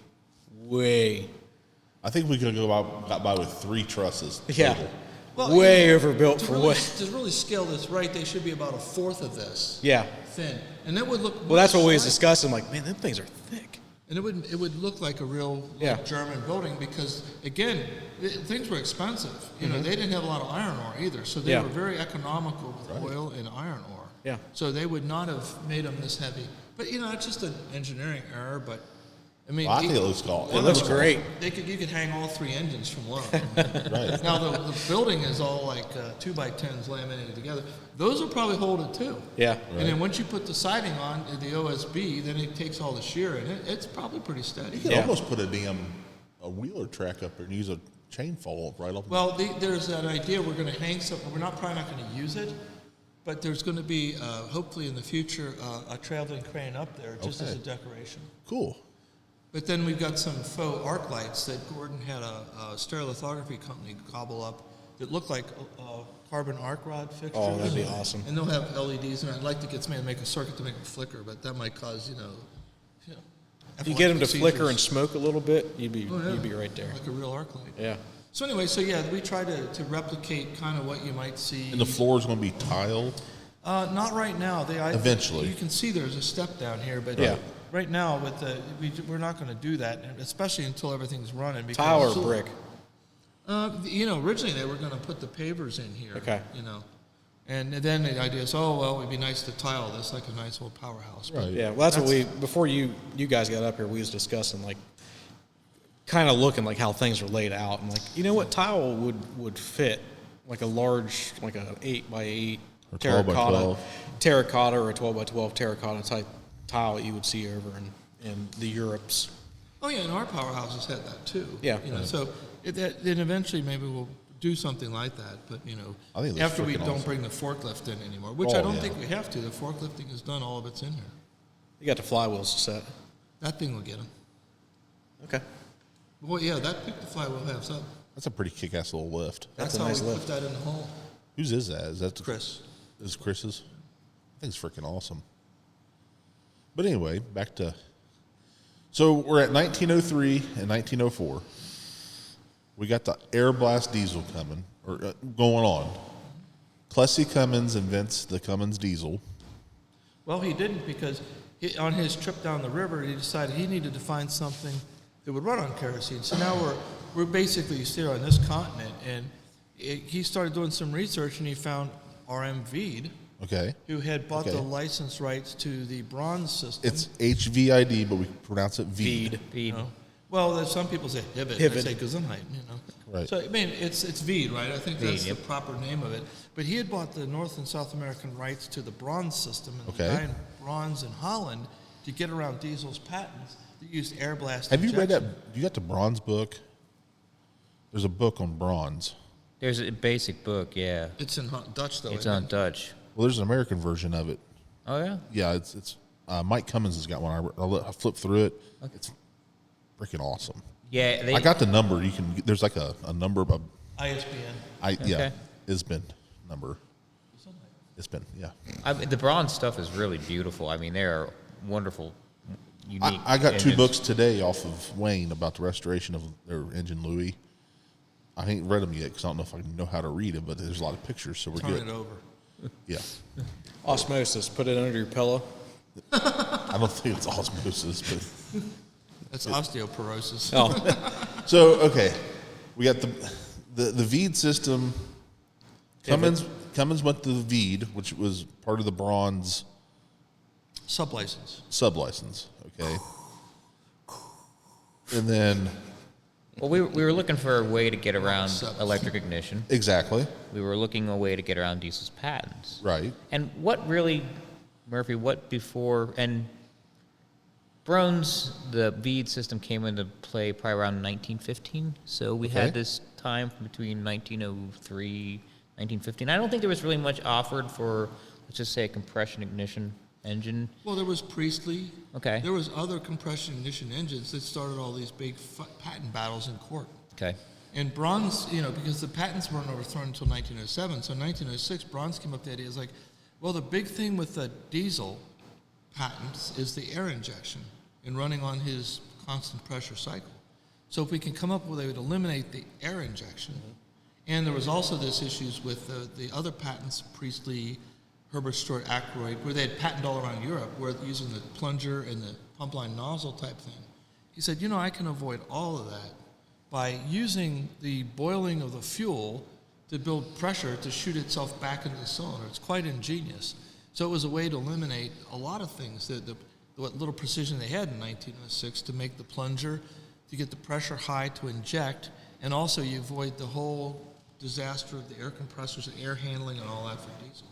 I think we could got by with 3 trusses. Yeah. total. Well, way overbuilt for what. To really scale this right, they should be about a fourth of this Yeah. thin. And that would look. Well, that's what we was much discussing. Like, man, them things are thick. And it would look like a real German building because, again, things were expensive. You know, they didn't have a lot of iron ore either, so they were very economical with oil and iron ore. Yeah. So they would not have made them this heavy. But, it's just an engineering error. But, I mean, Well, I think it looks cool. It looks great. You could hang all 3 engines from low. Right. Now the building is all like 2x10s laminated together. Those will probably hold it too. Yeah. And then once you put the siding on the OSB, then it takes all the shear in it. It's probably pretty steady. You could almost put a wheeler track up there and use a chain fall right up. Well, there's that idea we're going to hang something. We're probably not going to use it, but there's going to be hopefully in the future a traveling crane up there just as a decoration. Cool. But then we've got some faux arc lights that Gordon had a stereolithography company gobble up that look like carbon arc rod fixtures. Oh, that'd be awesome. And they'll have LEDs, and I'd like to get somebody to make a circuit to make them flicker, but that might cause, If you get them to seizures. flicker and smoke a little bit, you'd be Oh, yeah. you'd be right there. Like a real arc light. Yeah. So anyway, we try to replicate kind of what you might see. And the floor is going to be tiled. Not right now. Eventually. You can see there's a step down here, but Yeah. right now we're not going to do that, especially until everything's running. Because Tile or brick? Originally they were going to put the pavers in here. Okay. And then the idea is, it'd be nice to tile this like a nice old powerhouse. But Right. Yeah. Well, that's before you guys got up here, we was discussing like kind of looking like how things are laid out and like what tile would fit like a large like a 8x8 Or 12 by 12. terracotta or a 12x12 terracotta type tile that you would see over in the Europes. Oh yeah, and our powerhouses had that too. Yeah. So then eventually maybe we'll do something like that. But I think it looks after we freaking don't awesome. bring the forklift in anymore, which I Oh, don't yeah. think we have to. The forklifting has done all of its in here. You got the flywheels set. That thing will get them. Okay. Well, yeah, that picked the flywheel halves up. That's a pretty kick-ass little lift. That's a how nice we lift. put that in the hole. Whose is that? Is that Chris. Is Chris's? I think it's freaking awesome. But anyway, back to. So we're at 1903 and 1904. We got the air blast diesel coming or going on. Plessy Cummins invents the Cummins diesel. Well, he didn't because on his trip down the river, he decided he needed to find something that would run on kerosene. So now we're basically still on this continent, and he started doing some research, and he found HVID, Okay. who had bought the license rights to the bronze system. It's HVID, but we pronounce it VEED. Feed. Well, some people say HVID. They say Gesundheit, Right. So, I mean, it's VEED, right? I think that's VEED, the proper name of it. But he had bought the North and South American rights to the bronze system, and the guy in bronze in Holland, to get around Diesel's patents, they used air blast Have you read that? injection. You got the bronze book? There's a book on bronze. There's a basic book, yeah. It's in Dutch, though. It's isn't on it? Dutch. Well, there's an American version of it. Oh, yeah? Yeah, it's Mike Cummins has got one. I flipped through it. Okay. It's freaking awesome. Yeah, I got the number. You can. There's like a number of ISBN. yeah, ISBN number. ISBN, yeah. I mean, the bronze stuff is really beautiful. I mean, they are wonderful, unique. I got two engines. books today off of Wayne about the restoration of their engine Louis. I ain't read them yet because I don't know if I know how to read it, but there's a lot of pictures, so we're Turn good. it over. Yeah. Osmosis. Put it under your pillow. I don't think it's osmosis, but That's osteoporosis. Oh, so okay, we got the VEED system. Cummins went to the VEED, which was part of the bronze Sublicense. sublicense. Okay, and then Well, we were looking for a way to get around electric ignition. exactly We were looking a way to get around Diesel's patents. right. And what really, Murphy, what before, and Brown's, the VEED system came into play probably around 1915. So we Okay. had this time between 1903, 1915. I don't think there was really much offered for, let's just say, a compression ignition engine. Well, there was Priestley. Okay. There was other compression ignition engines that started all these big patent battles in court. Okay. And Bronze, because the patents weren't overthrown until 1907, so in 1906, Bronze came up with the idea, it's like, well, the big thing with the diesel patents is the air injection and running on his constant pressure cycle. So if we can come up with a way to eliminate the air injection, and there was also this issues with the other patents, Priestley, Herbert Stuart Ackroyd, where they had patent all around Europe, where using the plunger and the pump line nozzle type thing. He said, I can avoid all of that by using the boiling of the fuel to build pressure to shoot itself back into the cylinder. It's quite ingenious. So it was a way to eliminate a lot of things, what little precision they had in 1906 to make the plunger, to get the pressure high to inject, and also you avoid the whole disaster of the air compressors and air handling and all that for diesel.